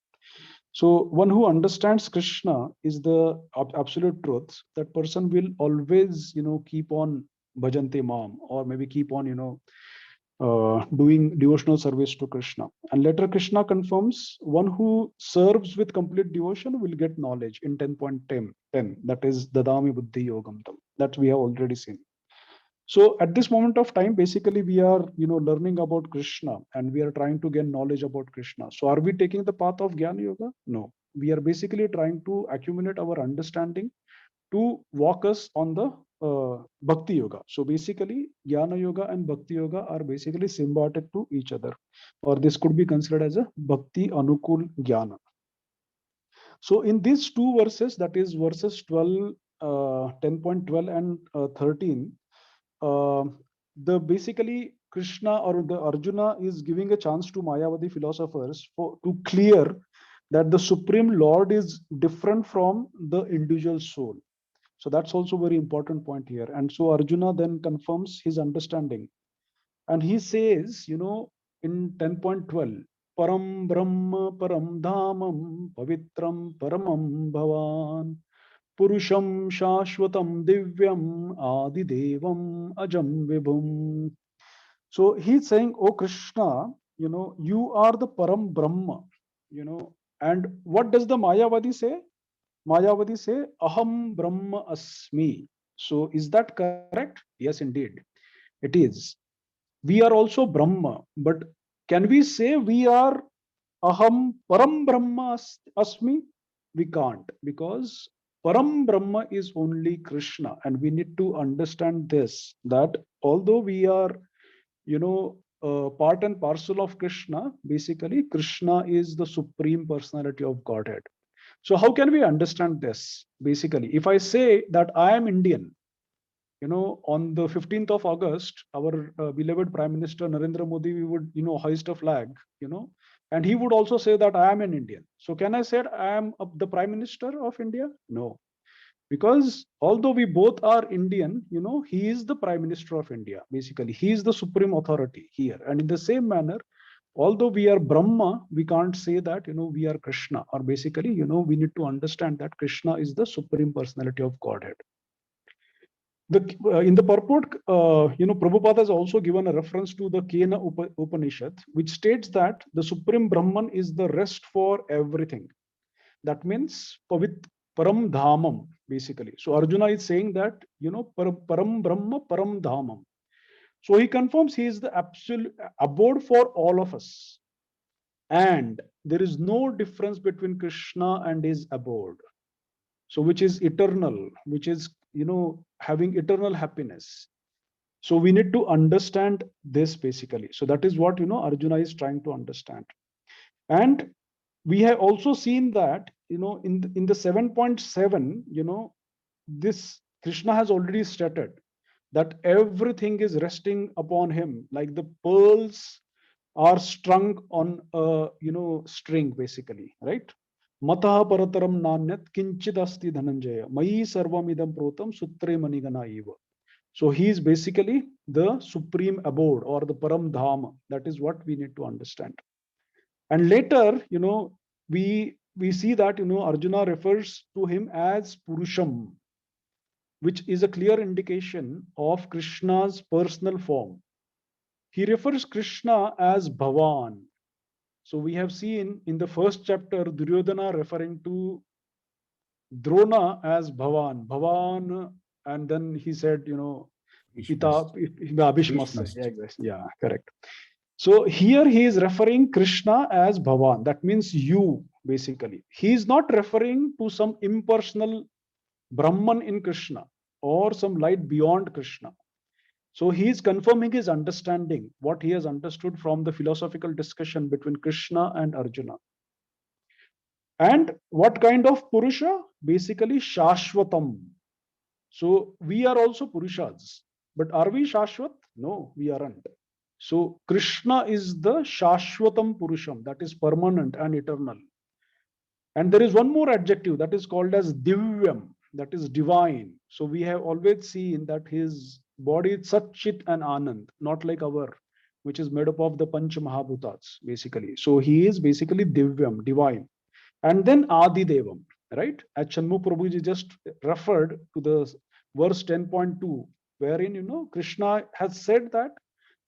So one who understands Krishna is the absolute truth. That person will always, keep on bhajante mam, or maybe keep on, doing devotional service to Krishna. And later Krishna confirms one who serves with complete devotion will get knowledge in 10.10. That is Dadami Buddhi Yogam. That we have already seen. So at this moment of time, basically we are, learning about Krishna and we are trying to gain knowledge about Krishna. So are we taking the path of Jnana Yoga? No. We are basically trying to accumulate our understanding to walk us on the Bhakti Yoga. So basically, Jnana Yoga and Bhakti Yoga are basically symbiotic to each other, or this could be considered as a Bhakti Anukul Jnana. So in these two verses, that is verses 12, 10.12 and 13, the basically Krishna or the Arjuna is giving a chance to Mayavadi philosophers to clear that the Supreme Lord is different from the individual soul. So that's also very important point here. And so Arjuna then confirms his understanding. And he says, in 10.12, Param Brahma Param Dhamam Pavitram Paramam Bhavan Purusham Shashwatam Divyam Adi Devam Ajam Vibhum. So he's saying, oh Krishna, you are the Param Brahma, and what does the Mayavadi say? Mayavadi say, Aham Brahma Asmi. So is that correct? Yes, indeed. It is. We are also Brahma, but can we say we are Aham Param Brahma Asmi? we can't, because Param Brahma is only Krishna. And we need to understand this, that although we are, part and parcel of Krishna, basically Krishna is the supreme personality of Godhead. So how can we understand this? Basically, if I say that I am Indian, on the 15th of August, our beloved Prime Minister Narendra Modi, we would, hoist a flag, and he would also say that I am an Indian. So can I say I am the Prime Minister of India? No, because although we both are Indian, he is the Prime Minister of India. Basically, he is the supreme authority here. And in the same manner, although we are Brahma, we can't say that, we are Krishna, or basically, we need to understand that Krishna is the supreme personality of Godhead. In the purport, Prabhupada has also given a reference to the Kena Upanishad, which states that the Supreme Brahman is the rest for everything. That means Pavit Param Dhamam, basically. So Arjuna is saying that, Param Brahma Param Dhamam. So he confirms he is the absolute abode for all of us. And there is no difference between Krishna and his abode. So which is eternal, which is, having eternal happiness. So we need to understand this basically. So that is what, Arjuna is trying to understand. And we have also seen that, in the 7.7, this Krishna has already stated that everything is resting upon him, like the pearls are strung on a, string, basically, right? Mataha parataram nanyat kinchid asti dhananjaya mayi sarvamidam protam sutre manigana eva. So he is basically the supreme abode, or the param dhama. That is what we need to understand. And later, we see that, Arjuna refers to him as Purusham, which is a clear indication of Krishna's personal form. He refers Krishna as Bhavan. So we have seen in the first chapter, Duryodhana referring to Drona as Bhavan. Bhavan, and then he said, Pita, Bhishmasya. Yeah, correct. So here he is referring Krishna as Bhavan. That means you, basically. He is not referring to some impersonal Brahman in Krishna or some light beyond Krishna. So he is confirming his understanding, what he has understood from the philosophical discussion between Krishna and Arjuna. And what kind of Purusha? Basically, Shashwatam. So we are also Purushas. But are we Shashwat? No, we aren't. So Krishna is the Shashwatam Purusham, that is permanent and eternal. And there is one more adjective that is called as Divyam, that is divine. So we have always seen that his body is Satchit and Anand, not like our, which is made up of the Panch Mahabhutats, basically. So he is basically Divyam, divine. And then Adi Devam, right? As Chanmu Prabhuji just referred to the verse 10.2, wherein, Krishna has said that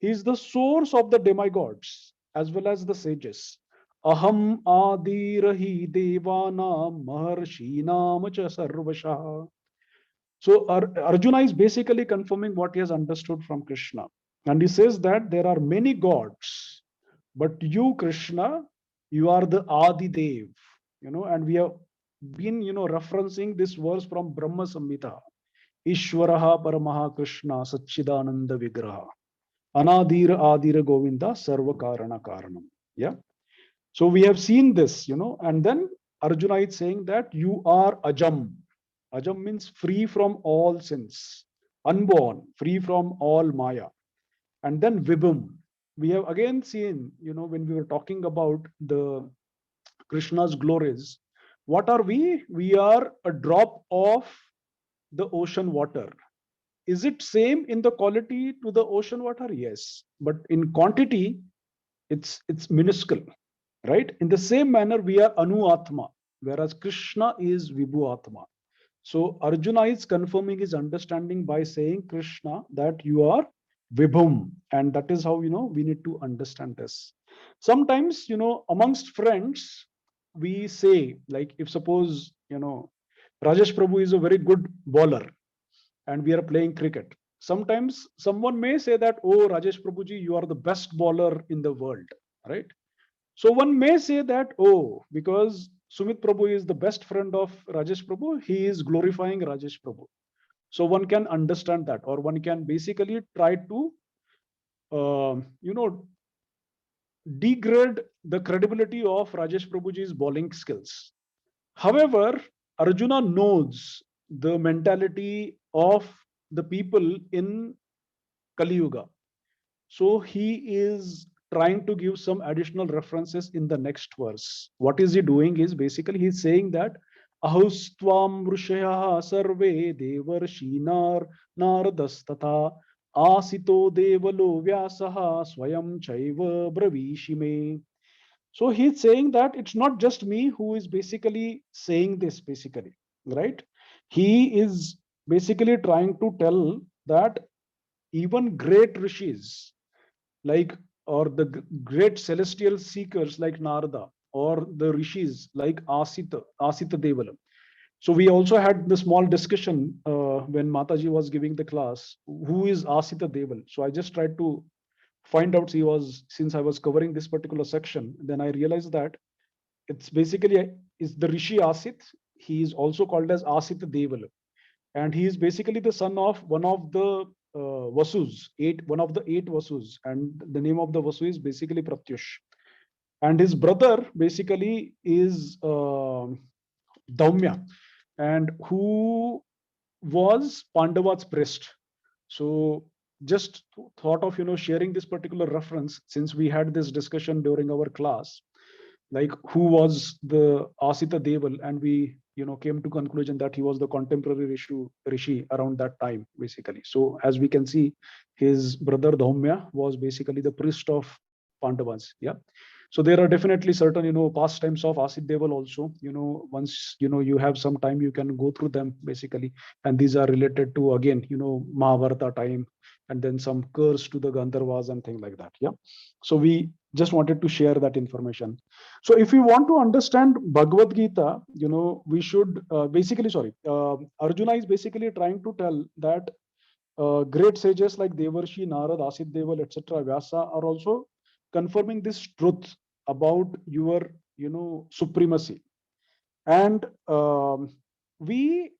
he is the source of the demigods as well as the sages. Aham Adirahi Devanam Maharshinam cha Sarvasha. So Arjuna is basically confirming what he has understood from Krishna. And he says that there are many gods, but you, Krishna, you are the Adi Dev. And we have been, referencing this verse from Brahma Samhita. Ishwaraha Paramaha Krishna Satchidananda Vigraha. Anadira Adira Govinda Sarva Karana Karanam. Yeah. So we have seen this, and then Arjuna is saying that you are Ajam. Ajam means free from all sins, unborn, free from all Maya. And then Vibhum. We have again seen, when we were talking about the Krishna's glories, what are we? We are a drop of the ocean water. Is it same in the quality to the ocean water? Yes. But in quantity, it's minuscule. Right? In the same manner, we are Anu Atma, whereas Krishna is Vibhu Atma. So Arjuna is confirming his understanding by saying, Krishna, that you are Vibhum. And that is how, we need to understand this. Sometimes, amongst friends, we say, like, if suppose, Rajesh Prabhu is a very good bowler and we are playing cricket. Sometimes someone may say that, oh, Rajesh Prabhuji, you are the best bowler in the world, right? So one may say that, oh, because Sumit Prabhu is the best friend of Rajesh Prabhu, he is glorifying Rajesh Prabhu. So one can understand that, or one can basically try to, degrade the credibility of Rajesh Prabhuji's bowling skills. However, Arjuna knows the mentality of the people in Kali Yuga. So he is trying to give some additional references in the next verse. What is he doing is basically he's saying that ahustvam rushaya sarve devarshinar naradastata asito devalo vyasaha swayam chaiva bravishime. So he's saying that it's not just me who is basically saying this, basically, right? He is basically trying to tell that even great rishis, like, or the great celestial seekers like Narada, or the rishis like Asita Devala. So we also had the small discussion when Mataji was giving the class, who is Asita Deval. So I just tried to find out, since I was covering this particular section, then I realized that it's basically is the Rishi Asit. He is also called as Asita Deval, and he is basically the son of one of the Vasus, one of the 8 Vasus, and the name of the Vasu is basically Pratyush. And his brother basically is Daumya, and who was Pandava's priest. So just thought of sharing this particular reference, since we had this discussion during our class, like who was the Asita Deval, and we came to conclusion that he was the contemporary rishi around that time, basically. So as we can see, his brother Dhaumya was basically the priest of Pandavas. Yeah. So there are definitely certain pastimes of Asit Deval also. Once you have some time, you can go through them, basically, and these are related to, again, Mahabharata time, and then some curse to the Gandharvas and things like that. Yeah. So we just wanted to share that information. So if we want to understand Bhagavad Gita, we should Arjuna is basically trying to tell that great sages like Devarshi, Narad, Asit Deval, etc., Vyasa are also confirming this truth about your, supremacy. And we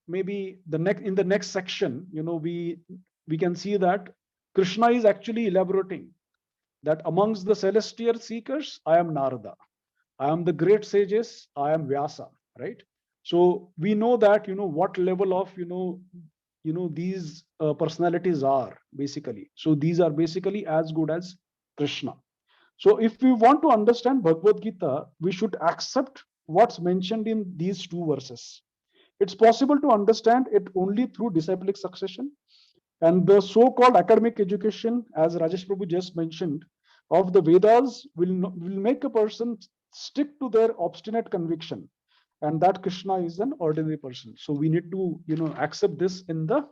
maybe in the next section, we can see that Krishna is actually elaborating that amongst the celestial seekers, I am Narada. I am the great sages, I am Vyasa, right? So we know that, what level of, these personalities are, basically. So these are basically as good as Krishna. So if we want to understand Bhagavad Gita, we should accept what's mentioned in these 2 verses. It's possible to understand it only through disciplic succession, and the so-called academic education, as Rajesh Prabhu just mentioned, of the Vedas will make a person stick to their obstinate conviction, and that Krishna is an ordinary person. So we need to, accept this in the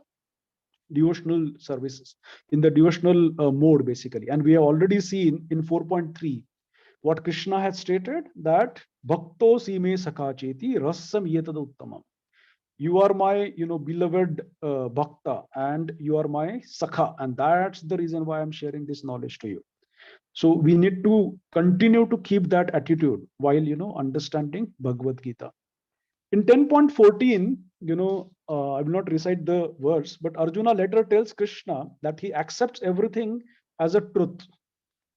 devotional services, in the devotional mode, basically. And we have already seen in 4.3 what Krishna has stated, that Bhakto Sime Sakacheti Rasam Yetad Uttamam. You are my, beloved Bhakta, and you are my Sakha. And that's the reason why I'm sharing this knowledge to you. So we need to continue to keep that attitude while, understanding Bhagavad Gita. In 10.14, I will not recite the verse, but Arjuna later tells Krishna that he accepts everything as a truth,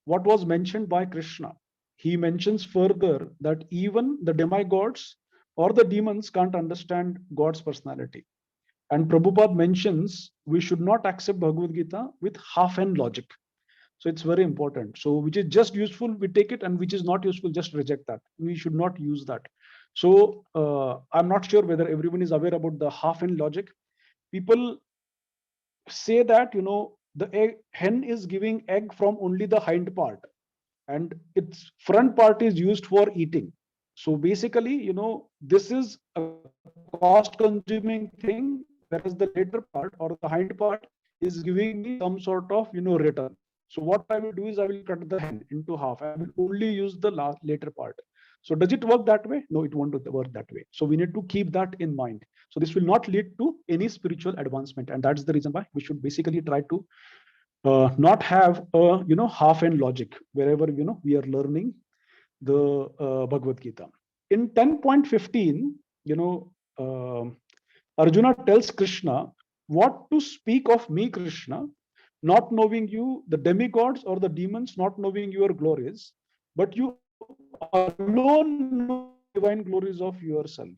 what was mentioned by Krishna. He mentions further that even the demigods or the demons can't understand God's personality. And Prabhupada mentions we should not accept Bhagavad Gita with half-end logic. So it's very important. So which is just useful, we take it, and which is not useful, just reject that. We should not use that. So I'm not sure whether everyone is aware about the half-end logic. People say that, the hen is giving egg from only the hind part, and its front part is used for eating. So basically, this is a cost consuming thing, whereas the later part or the hind part is giving me some sort of, return. So what I will do is I will cut the hen into half. I will only use the later part. So does it work that way? No, it won't work that way. So we need to keep that in mind. So this will not lead to any spiritual advancement. And that's the reason why we should basically try to not have a half-end logic wherever we are learning the Bhagavad Gita. in 10.15, Arjuna tells Krishna, what to speak of me, Krishna, not knowing you, the demigods or the demons, not knowing your glories, but you alone know divine glories of yourself.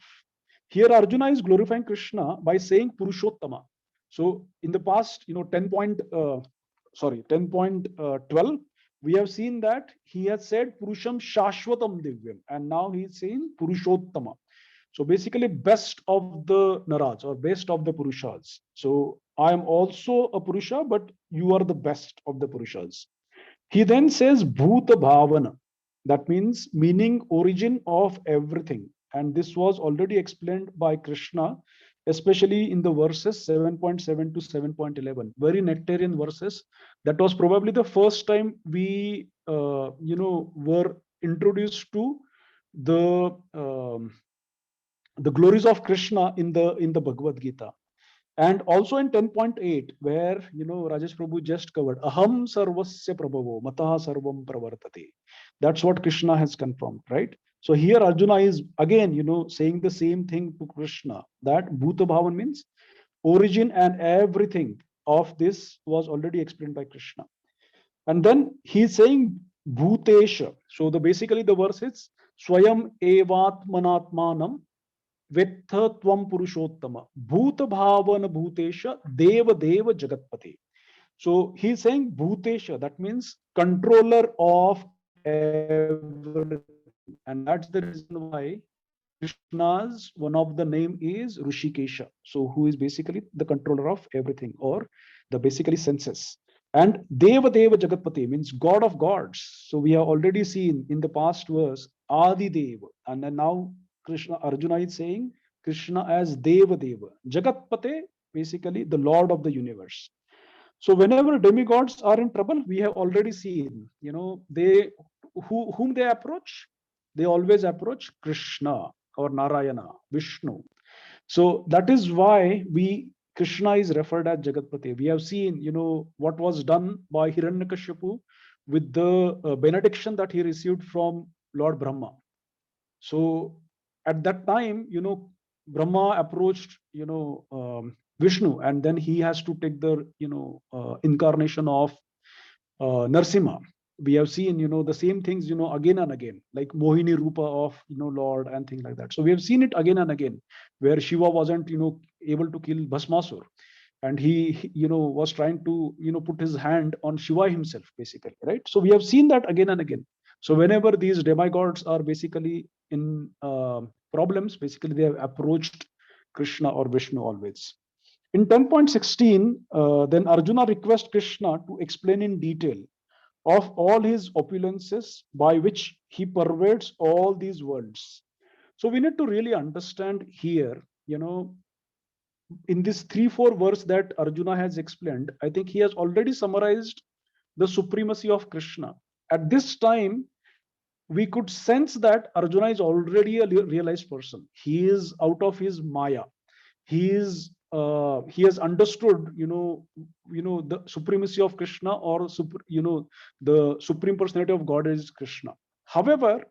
Here Arjuna is glorifying Krishna by saying Purushottama. So in the past, 10.12, we have seen that he has said Purusham Shashwatam Divyam, and now he is saying Purushottama. So basically, best of the Naraj or best of the Purushas. So I am also a Purusha, but you are the best of the Purushas. He then says Bhuta Bhavana. That means meaning, origin of everything. And this was already explained by Krishna, especially in the verses 7.7 to 7.11. Very nectarian verses. That was probably the first time we, were introduced to the glories of Krishna in the Bhagavad Gita. And also in 10.8, where Rajesh Prabhu just covered Aham Sarvasya Prabhavo Mataha Sarvam Pravartate. That's what Krishna has confirmed, right? So here Arjuna is again, saying the same thing to Krishna, that Bhuta Bhavan means origin and everything of this was already explained by Krishna. And then he's saying Bhutesha. So basically the verse is Swayam Evatmanatmanam Vetha Tvam Purushottama Bhuta Bhavana Bhutesha Deva Deva Jagatpati. So he's saying Bhutesha, that means controller of everything. And that's the reason why Krishna's one of the name is Rishikesha. So who is basically the controller of everything, or the basically senses. And Deva Deva Jagatpati means God of gods. So we have already seen in the past verse Adi Deva, and then now Arjuna is saying Krishna as Deva Deva. Jagatpate, basically the Lord of the universe. So whenever demigods are in trouble, we have already seen, they whom they approach, they always approach Krishna or Narayana, Vishnu. So that is why Krishna is referred as Jagatpati. We have seen, what was done by Hiranyakashipu with the benediction that he received from Lord Brahma. So at that time, Brahma approached, Vishnu, and then he has to take the, incarnation of Narsimha. We have seen, the same things, again and again, like Mohini Rupa of, Lord and things like that. So we have seen it again and again, where Shiva wasn't, able to kill Bhasmasur. And he, was trying to, put his hand on Shiva himself, basically, right? So we have seen that again and again. So whenever these demigods are basically in problems, basically they have approached Krishna or Vishnu always. In 10.16, then Arjuna requests Krishna to explain in detail of all his opulences by which he pervades all these worlds. So we need to really understand here, in this 3-4 verse that Arjuna has explained, I think he has already summarized the supremacy of Krishna. At this time, we could sense that Arjuna is already a realized person. He is out of his Maya. He has understood, the supremacy of Krishna, or the supreme personality of God is Krishna. However,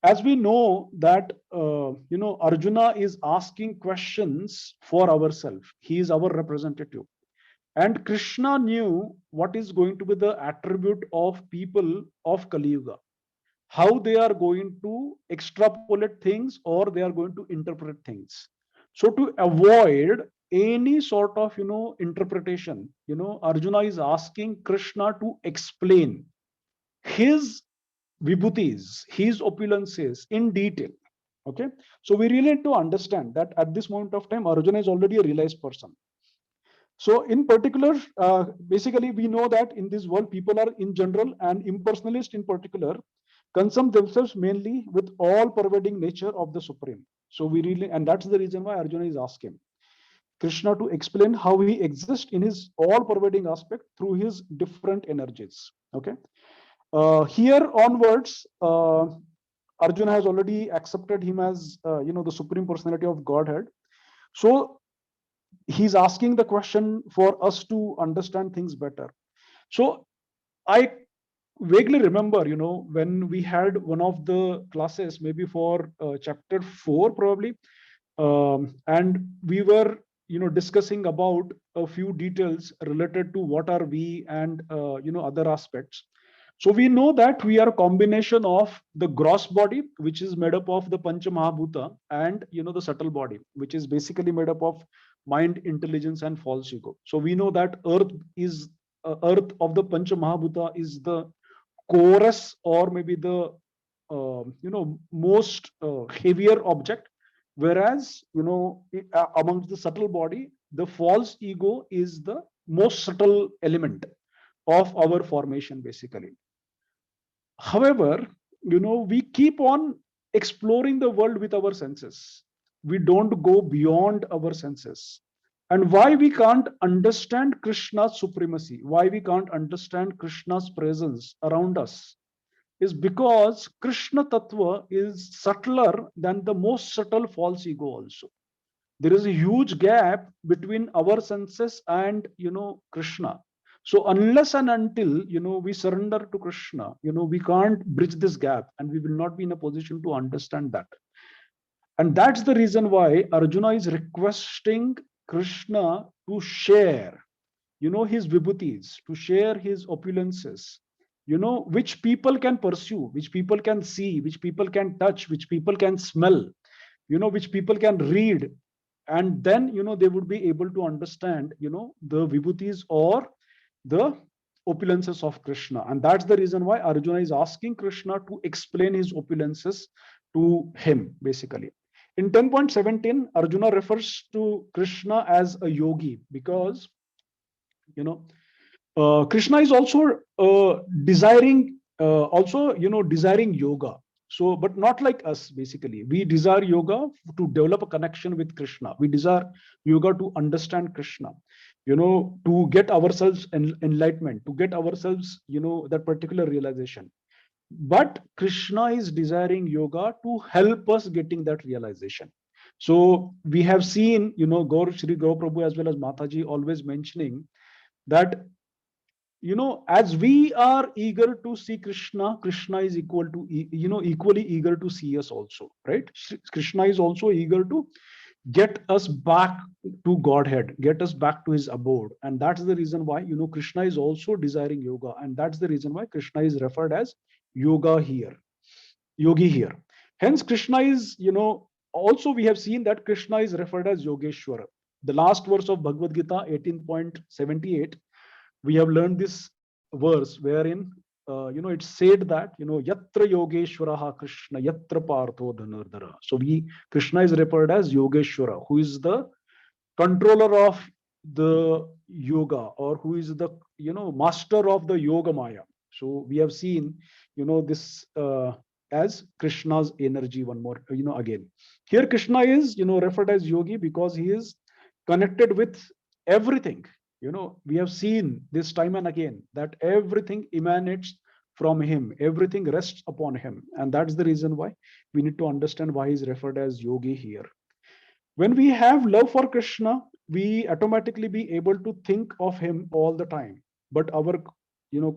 as we know that Arjuna is asking questions for ourselves. He is our representative, and Krishna knew what is going to be the attribute of people of Kali Yuga, how they are going to extrapolate things or they are going to interpret things. So to avoid any sort of interpretation, Arjuna is asking Krishna to explain his vibhutis, his opulences in detail. Okay, so we really need to understand that at this moment of time, Arjuna is already a realized person. So in particular, basically we know that in this world, people are in general and impersonalist in particular, concern themselves mainly with all pervading nature of the Supreme. So we really, and that's the reason why Arjuna is asking Krishna to explain how he exists in his all pervading aspect through his different energies. Okay. Here onwards, Arjuna has already accepted him as the supreme personality of Godhead. So he's asking the question for us to understand things better. So I vaguely remember, when we had one of the classes, maybe for chapter 4 probably, and we were discussing about a few details related to what are we and other aspects. So we know that we are a combination of the gross body, which is made up of the Pancha Mahabhuta, and the subtle body, which is basically made up of mind, intelligence, and false ego. So we know that earth of the Pancha Mahabhuta is the chorus, or maybe the most heavier object, whereas amongst the subtle body, the false ego is the most subtle element of our formation basically. However, we keep on exploring the world with our senses. We don't go beyond our senses. And why we can't understand Krishna's supremacy, why we can't understand Krishna's presence around us, is because Krishna Tattva is subtler than the most subtle false ego also. There is a huge gap between our senses and Krishna. So unless and until we surrender to Krishna, we can't bridge this gap, and we will not be in a position to understand that. And that's the reason why Arjuna is requesting Krishna to share his vibhutis, to share his opulences, which people can pursue, which people can see, which people can touch, which people can smell, which people can read. And then they would be able to understand the vibhutis or the opulences of Krishna. And that's the reason why Arjuna is asking Krishna to explain his opulences to him basically. In 10.17, Arjuna refers to Krishna as a yogi, because Krishna is also desiring yoga. So, but not like us basically. We desire yoga to develop a connection with Krishna. We desire yoga to understand Krishna, to get ourselves enlightenment, to get ourselves that particular realization. But Krishna is desiring yoga to help us getting that realization. So we have seen Shri Gaur Prabhu as well as Mataji always mentioning that as we are eager to see Krishna, Krishna is equally eager to see us also, right? Krishna is also eager to get us back to Godhead, get us back to his abode. And that's the reason why Krishna is also desiring yoga, and that's the reason why Krishna is referred as yogi here. Hence Krishna is also we have seen that Krishna is referred as Yogeshwara. The last verse of Bhagavad Gita 18.78, we have learned this verse wherein it's said that yatra yogeshwaraha Krishna yatra partho dhanurdhara. So Krishna is referred as Yogeshwara, who is the controller of the yoga, or who is the master of the yoga maya. So we have seen this as Krishna's energy one more again. Here Krishna is referred as yogi because he is connected with everything. We have seen this time and again that everything emanates from him, everything rests upon him. And that's the reason why we need to understand why he's referred as yogi here. When we have love for Krishna, we automatically be able to think of him all the time. But our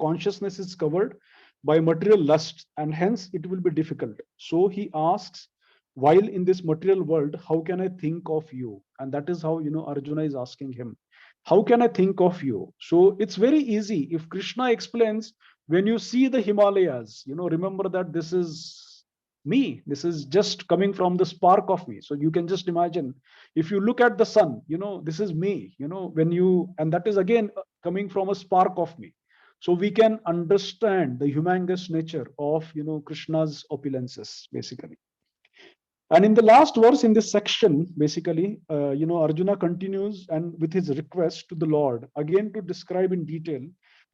consciousness is covered by material lust, and hence it will be difficult. So he asks, while in this material world, how can I think of you? And that is how Arjuna is asking him, how can I think of you? So it's very easy. If Krishna explains, when you see the Himalayas, remember that this is me. This is just coming from the spark of me. So you can just imagine, if you look at the sun, this is me, and that is again coming from a spark of me. So we can understand the humongous nature of, Krishna's opulences, basically. And in the last verse in this section, basically, Arjuna continues and with his request to the Lord, again to describe in detail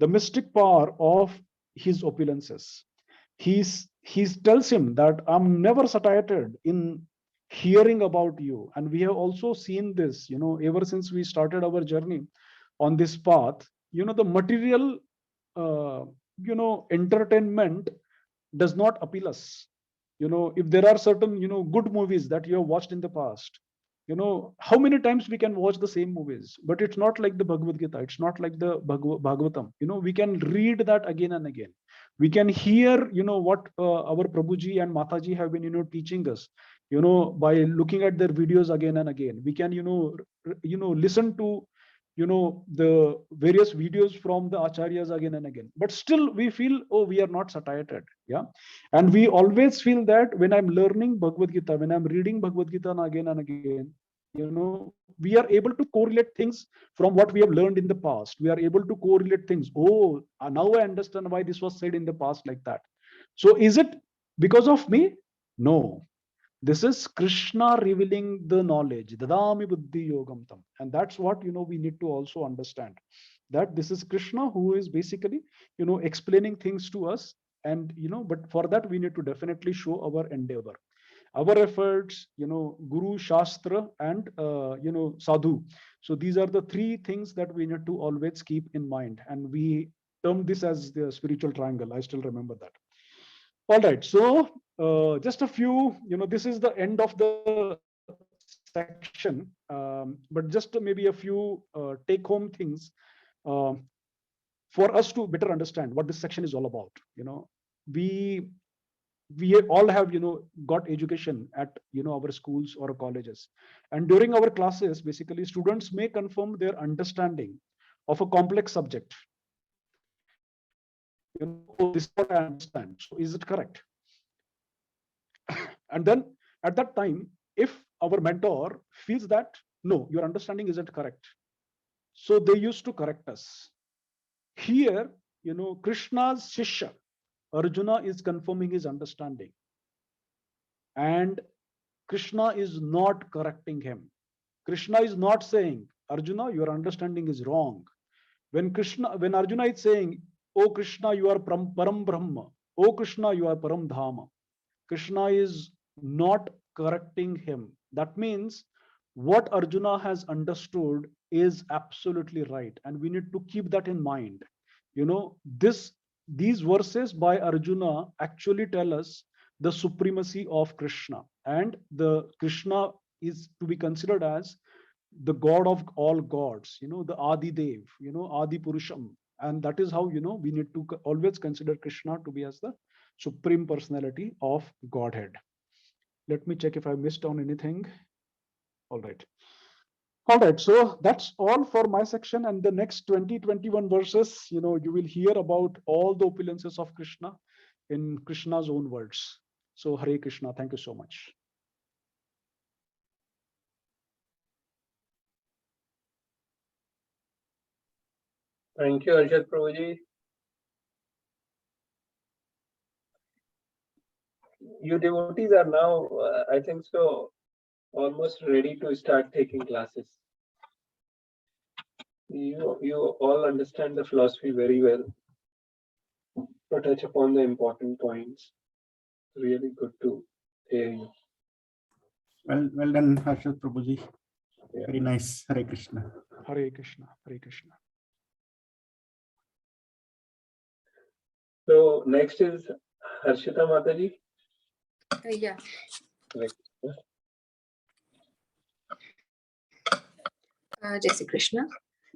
the mystic power of his opulences. He tells him that I'm never satiated in hearing about you. And we have also seen this, ever since we started our journey on this path, the material, entertainment does not appeal us. If there are certain good movies that you have watched in the past, how many times we can watch the same movies, but it's not like the Bhagavad Gita, it's not like the Bhagavatam. We can read that again and again. We can hear, what our Prabhuji and Mataji have been, teaching us, by looking at their videos again and again. We can, listen to, the various videos from the acharyas again and again. But still we feel, oh, we are not satiated. Yeah. And we always feel that when I'm learning Bhagavad Gita, when I'm reading Bhagavad Gita again and again, we are able to correlate things from what we have learned in the past. We are able to correlate things. Oh, now I understand why this was said in the past like that. So is it because of me? No. This is Krishna revealing the knowledge. Dadami buddhi yogam tam. And that's what, we need to also understand. That this is Krishna who is basically, explaining things to us. And, but for that, we need to definitely show our endeavor. Our efforts, Guru, Shastra, and, Sadhu. So these are the three things that we need to always keep in mind. And we term this as the spiritual triangle. I still remember that. All right. So just a few, this is the end of the section, but just maybe a few take-home things for us to better understand what this section is all about. We all have got education at our schools or colleges, and during our classes basically students may confirm their understanding of a complex subject. Oh, this is what I understand, so is it correct? And then at that time, if our mentor feels that no, your understanding isn't correct, so they used to correct us. Here, Krishna's Shishya Arjuna is confirming his understanding, and Krishna is not correcting him. Krishna is not saying, Arjuna, your understanding is wrong. When Arjuna is saying, oh Krishna, you are Param Brahma, oh Krishna, you are Param Dhama, Krishna is not correcting him. That means what Arjuna has understood is absolutely right. And we need to keep that in mind. These verses by Arjuna actually tell us the supremacy of Krishna. And the Krishna is to be considered as the God of all gods, the Adi Dev, Adi Purusham. And that is how, we need to always consider Krishna to be as the supreme personality of Godhead. Let me check if I missed on anything. All right. All right. So that's all for my section. And the next 21 verses, you will hear about all the opulences of Krishna in Krishna's own words. So Hare Krishna. Thank you so much. Thank you, Arjun Prabhuji. You devotees are now, I think so, almost ready to start taking classes. You all understand the philosophy very well. To touch upon the important points. Really good to hear you. Well done, Harshad Prabhuji. Yeah. Very nice. Hare Krishna. Hare Krishna. Hare Krishna. So next is Harshita Mataji. Yeah. JSD Krishna.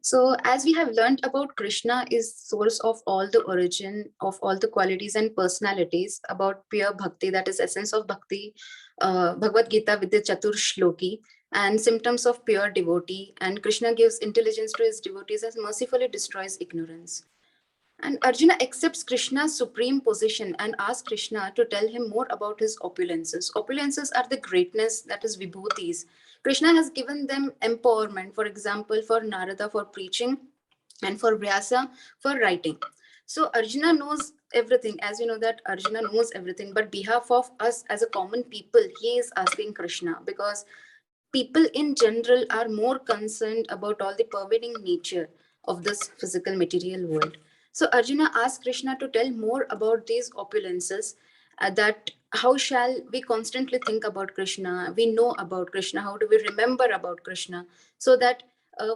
So as we have learned about Krishna is source of all the origin of all the qualities and personalities, about pure bhakti, that is essence of bhakti, Bhagavad Gita with the Chatur Shloki, and symptoms of pure devotee, and Krishna gives intelligence to his devotees and mercifully destroys ignorance. And Arjuna accepts Krishna's supreme position and asks Krishna to tell him more about his opulences. Opulences are the greatness, that is vibhutis. Krishna has given them empowerment, for example, for Narada for preaching and for Vyasa for writing. So Arjuna knows everything. As we know that Arjuna knows everything, but behalf of us as a common people, he is asking Krishna, because people in general are more concerned about all the pervading nature of this physical material world. So Arjuna asked Krishna to tell more about these opulences, that how shall we constantly think about Krishna, we know about Krishna, how do we remember about Krishna, so that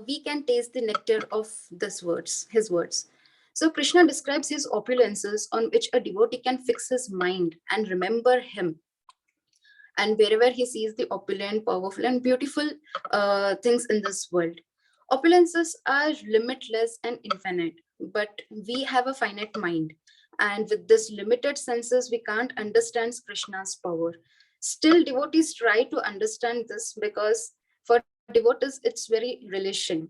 we can taste the nectar of his words. So Krishna describes his opulences on which a devotee can fix his mind and remember him. And wherever he sees the opulent, powerful, and beautiful things in this world. Opulences are limitless and infinite, but we have a finite mind. And with this limited senses, we can't understand Krishna's power. Still, devotees try to understand this because for devotees, it's very relation.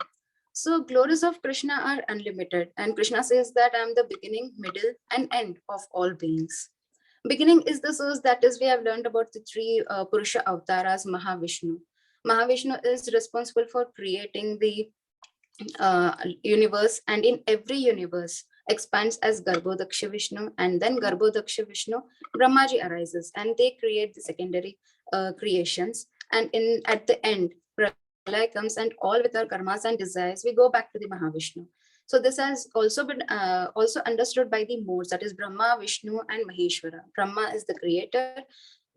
So glories of Krishna are unlimited. And Krishna says that I'm the beginning, middle, and end of all beings. Beginning is the source, that is, we have learned about the three Purusha avatars, Mahavishnu. Mahavishnu is responsible for creating the universe, and in every universe expands as Garbhodaksha Vishnu, and then Garbhodaksha Vishnu, Brahmaji arises, and they create the secondary creations. And at the end, Pralaya comes, and all with our karmas and desires, we go back to the Mahavishnu. So this has also been also understood by the modes, that is Brahma, Vishnu, and Maheshwara. Brahma is the creator,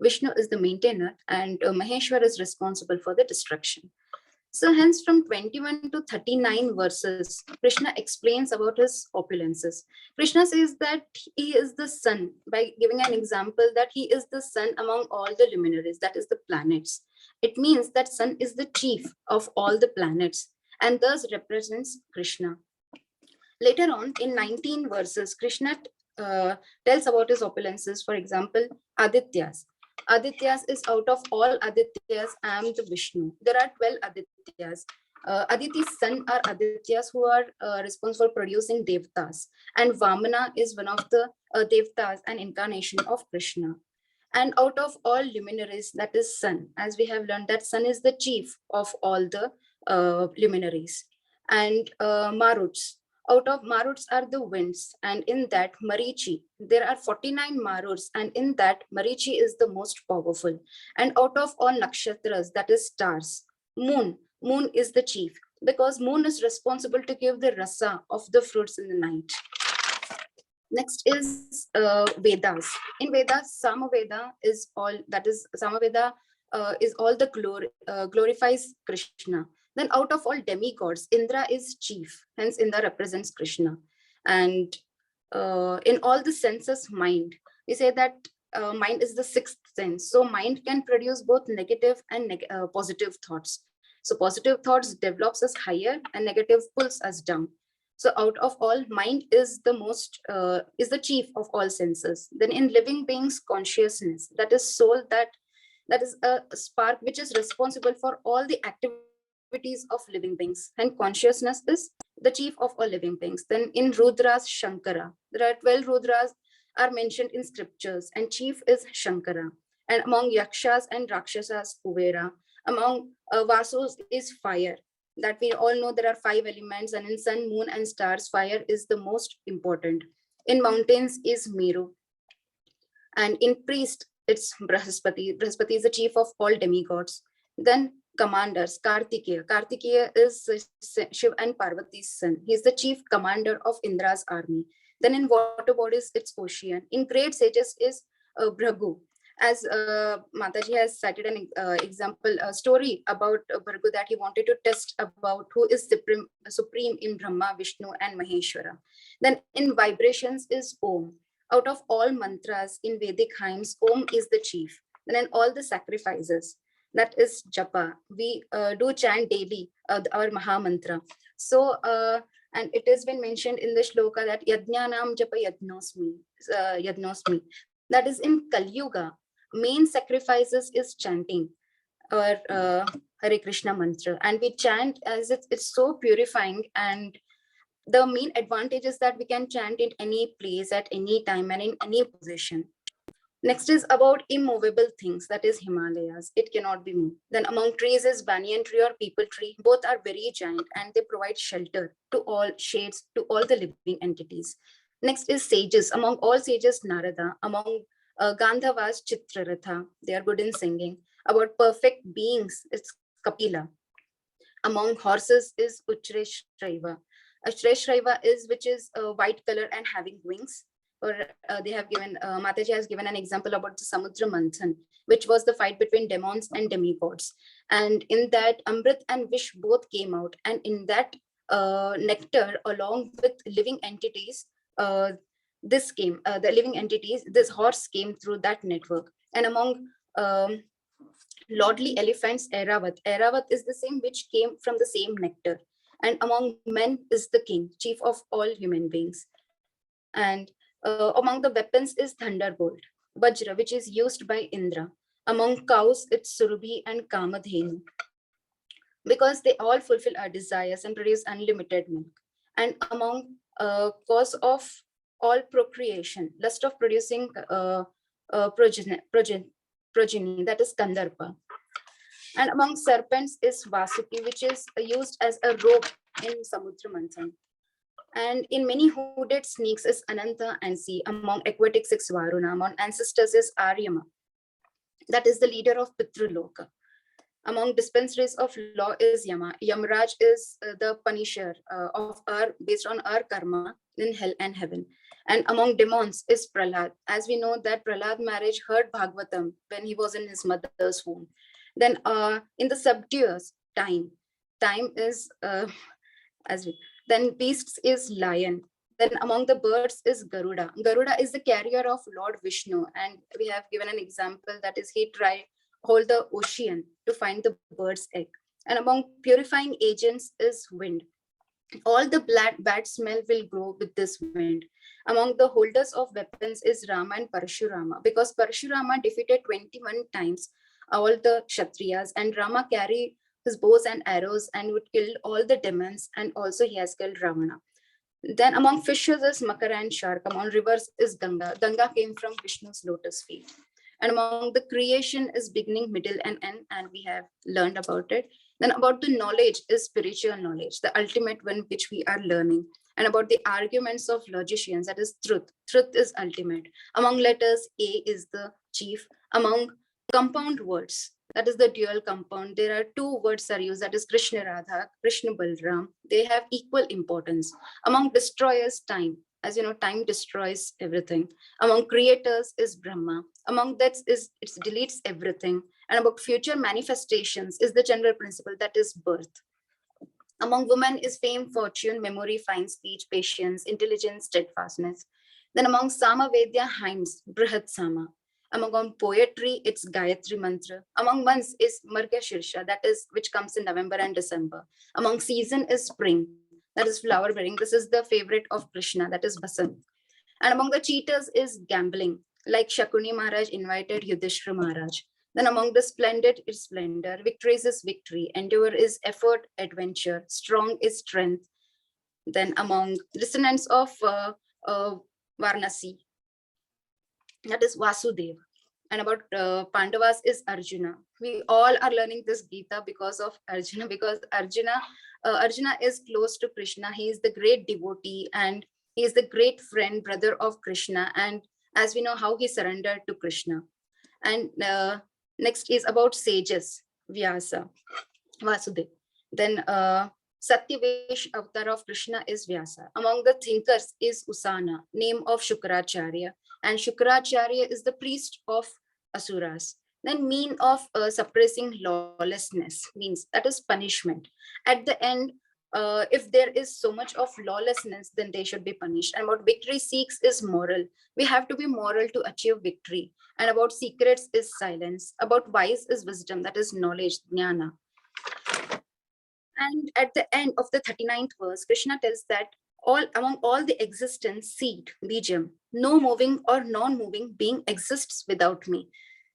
Vishnu is the maintainer, and Maheshwara is responsible for the destruction. So hence from 21 to 39 verses, Krishna explains about his opulences. Krishna says that he is the sun, by giving an example that he is the sun among all the luminaries, that is the planets. It means that sun is the chief of all the planets and thus represents Krishna. Later on in 19 verses, Krishna tells about his opulences. For example, Adityas. Adityas is out of all Adityas, I am the Vishnu. There are 12 Adityas. Aditi's son are Adityas who are responsible for producing Devatas. And Vamana is one of the Devatas, an incarnation of Krishna. And out of all luminaries, that is sun. As we have learned that sun is the chief of all the luminaries. And Maruts. Out of Maruts are the winds, and in that Marichi. There are 49 Maruts, and in that Marichi is the most powerful. And out of all Nakshatras, that is stars, moon. Moon is the chief, because moon is responsible to give the rasa of the fruits in the night. Next is Vedas. In Vedas, Samaveda is all, that is Samaveda is all the glorifies Krishna. Then out of all demigods, Indra is chief, hence Indra represents Krishna. And in all the senses, mind, we say that mind is the sixth sense. So mind can produce both negative and positive thoughts. So positive thoughts develops us higher and negative pulls us down. So out of all, mind is the most, is the chief of all senses. Then in living beings, consciousness, that is soul, that is a spark which is responsible for all the activities of living beings, and consciousness is the chief of all living beings. Then in Rudras, Shankara, there are 12 Rudras are mentioned in scriptures, and chief is Shankara. And among Yakshas and Rakshasas, Kuvera. Among Vasus is fire, that we all know there are 5 elements, and in sun, moon, and stars, fire is the most important. In mountains is Meru, and in priest, it's Brahaspati. Brahaspati is the chief of all demigods. Then commanders, Kartikeya. Kartikeya is Shiv and Parvati's son. He is the chief commander of Indra's army. Then in water bodies, it's ocean. In great sages is Bhragu. As Mataji has cited an example, a story about Bhragu, that he wanted to test about who is supreme in Brahma, Vishnu, and Maheshwara. Then in vibrations is Om. Out of all mantras in Vedic hymns, Om is the chief. Then in all the sacrifices, that is Japa. We do chant daily our Maha Mantra. So, and it has been mentioned in the shloka that Yajnanam Japa Yadnosmi. That is in Kali Yuga. Main sacrifices is chanting our Hare Krishna mantra. And we chant as it's so purifying. And the main advantage is that we can chant in any place, at any time, and in any position. Next is about immovable things, that is Himalayas. It cannot be moved. Then among trees is banyan tree or people tree. Both are very giant and they provide shelter to all shades, to all the living entities. Next is sages. Among all sages, Narada. Among Gandhavas, Chitraratha. They are good in singing. About perfect beings, it's Kapila. Among horses is Uchreshraiva. Uchreshraiva is which is white color and having wings. Or they have given, Mataji has given an example about the Samudra Manthan, which was the fight between demons and demigods. And in that, Amrit and Vish both came out. And in that nectar, along with living entities, this came, the living entities, this horse came through that network. And among lordly elephants, Airavat. Airavat is the same which came from the same nectar. And among men is the king, chief of all human beings. And Among the weapons is thunderbolt, Vajra, which is used by Indra. Among cows, it's Surabhi and Kamadhenu, because they all fulfill our desires and produce unlimited milk. And among cause of all procreation, lust of producing progeny, that is Kandarpa. And among serpents is Vasuki, which is used as a rope in Samudra Manthan. And in many hooded snakes is Ananta and sea. Among aquatics is Varuna. Among ancestors is Aryama, that is the leader of Pitruloka. Among dispensaries of law is Yama. Yamraj is the punisher of our based on our karma in hell and heaven. And among demons is Prahlad. As we know that Prahlad marriage hurt Bhagavatam when he was in his mother's womb. Then in the subdues, time is then beasts is lion. Then among the birds is Garuda. Garuda is the carrier of Lord Vishnu, and we have given an example, that is he tried hold the ocean to find the bird's egg. And among purifying agents is wind. All the bad smell will go with this wind. Among the holders of weapons is Rama and Parashurama, because Parashurama defeated 21 times all the Kshatriyas, and Rama carried his bows and arrows and would kill all the demons, and also he has killed Ravana. Then among fishes is Makara and shark. Among rivers is Ganga. Ganga came from Vishnu's lotus feet. And among the creation is beginning, middle, and end, and we have learned about it. Then about the knowledge is spiritual knowledge, the ultimate one which we are learning. And about the arguments of logicians, that is truth. Truth is ultimate. Among letters, A is the chief. Among compound words, that is the dual compound, there are two words are used, that is Krishna Radha, Krishna Balram. They have equal importance. Among destroyers, time. As you know, time destroys everything. Among creators is Brahma. Among that is it deletes everything. And about future manifestations is the general principle, that is birth. Among women is fame, fortune, memory, fine speech, patience, intelligence, steadfastness. Then among Samavedya hymns, Brihat Sama. Among poetry, it's Gayatri Mantra. Among months is Margashirsha, that is which comes in November and December. Among season is spring, that is flower bearing. This is the favorite of Krishna, that is Basant. And among the cheaters is gambling, like Shakuni Maharaj invited Yudhishthira Maharaj. Then among the splendid is splendor, victories is victory, endure is effort, adventure, strong is strength. Then among descendants of Varanasi, that is Vasudeva. And about Pandavas is Arjuna. We all are learning this Gita because of Arjuna, because Arjuna is close to Krishna. He is the great devotee and he is the great friend, brother of Krishna. And as we know how he surrendered to Krishna. And next is about sages, Vyasa, Vasudeva. Then Satyavesh avatar of Krishna is Vyasa. Among the thinkers is Usana, name of Shukracharya. And Shukracharya is the priest of Asuras. Then mean of suppressing lawlessness, means that is punishment. At the end, if there is so much of lawlessness, then they should be punished. And about victory seeks is moral. We have to be moral to achieve victory. And about secrets is silence. About wise is wisdom, that is knowledge, jnana. And at the end of the 39th verse, Krishna tells that among all the existence, seed, bijam, no moving or non-moving being exists without me.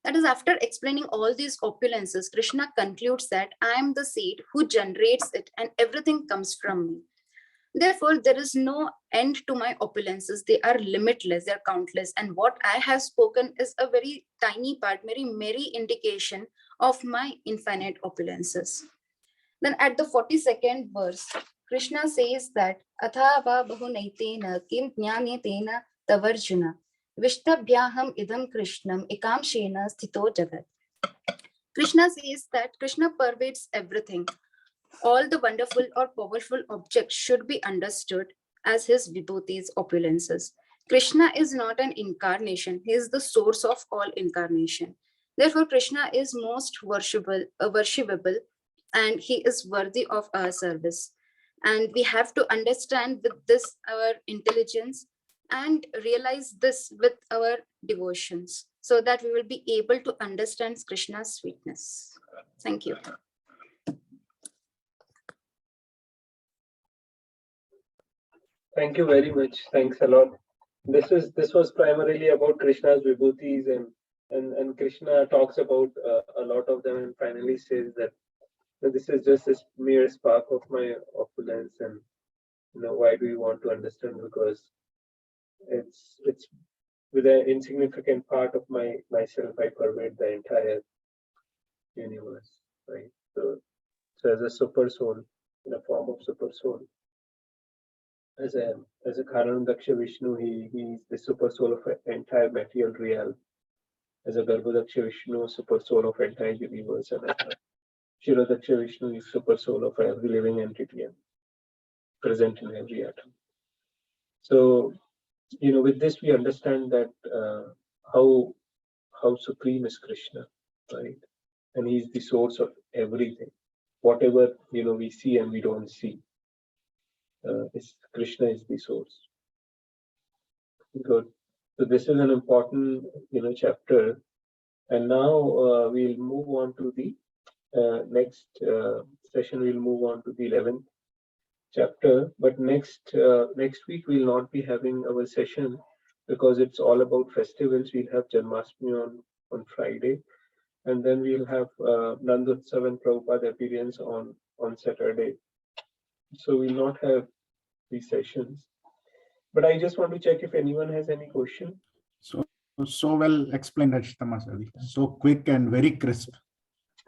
That is, after explaining all these opulences, Krishna concludes that I am the seed who generates it and everything comes from me. Therefore, there is no end to my opulences. They are limitless, they are countless. And what I have spoken is a very tiny part, very merry indication of my infinite opulences. Then at the 42nd verse, Krishna says that Athava bahunaitena kim jnanetena tavarjuna vishtabhyaham idam krishnam ekamshena sthito jagat. Krishna says that Krishna pervades everything. All the wonderful or powerful objects should be understood as his vibhutis, opulences. Krishna is not an incarnation. He is the source of all incarnation. Therefore, Krishna is most worshipable, and he is worthy of our service. And we have to understand with this our intelligence and realize this with our devotions, so that we will be able to understand Krishna's sweetness. Thank you. Thank you very much. Thanks a lot. this was primarily about Krishna's vibhutis, and Krishna talks about a lot of them, and finally says that this is just a mere spark of my opulence, and why do you want to understand? Because it's with an insignificant part of myself, I pervade the entire universe, right? So as a super soul, in a form of super soul, as a Karan Daksha Vishnu, he is the super soul of an entire material realm. As a Garbhodaksha Vishnu, super soul of entire universe, and Shirodaksha Vishnu is super soul of every living entity and present in every atom. So, with this we understand that how supreme is Krishna, right? And he is the source of everything. Whatever we see and we don't see, Krishna is the source. Good. So this is an important chapter, and now we'll move on to the next session. We'll move on to the 11th chapter, but next week we'll not be having our session because it's all about festivals. We'll have Janmashtami on Friday, and then we'll have Nandutsav and Prabhupada appearance on Saturday. So we'll not have these sessions. But I just want to check if anyone has any question. So well explained, Arjuna Masadi. So quick and very crisp.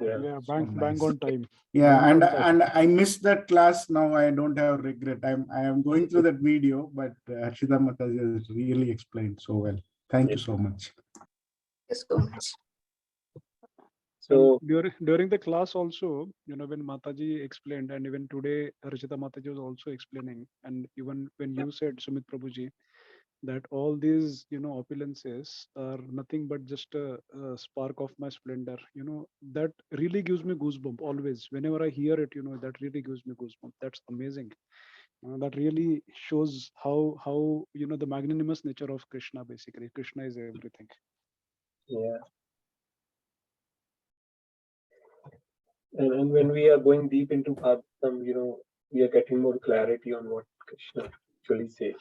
Yeah, bang nice. on time. Yeah, Bang on time. and I missed that class. Now I don't have regret. I am going through that video, but Arjuna Mataji has really explained so well. Thank you so much. Thank you so much. So during the class also, when Mataji explained, and even today Archita Mataji was also explaining, and even when you said, Sumit Prabhuji, that all these opulences are nothing but just a spark of my splendor, that really gives me goosebump always. Whenever I hear it, that really gives me goosebump. That's amazing. That really shows how the magnanimous nature of Krishna. Basically, Krishna is everything. yeah. And when we are going deep into Bhagavatam, we are getting more clarity on what Krishna actually says.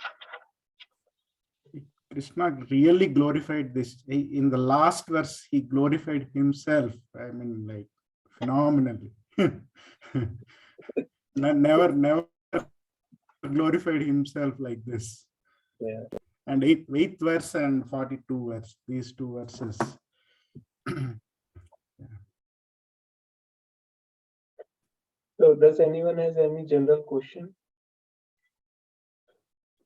Krishna really glorified this. In the last verse, he glorified himself. I mean, like, phenomenally. Never glorified himself like this. Yeah. And 8th verse and 42 verse, these two verses. So does anyone has any general question?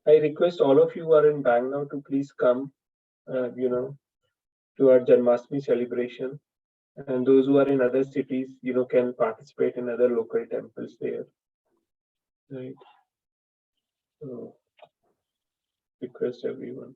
I request all of you who are in Bangalore to please come, to our Janmashtami celebration. And those who are in other cities, can participate in other local temples there. Right. So request everyone.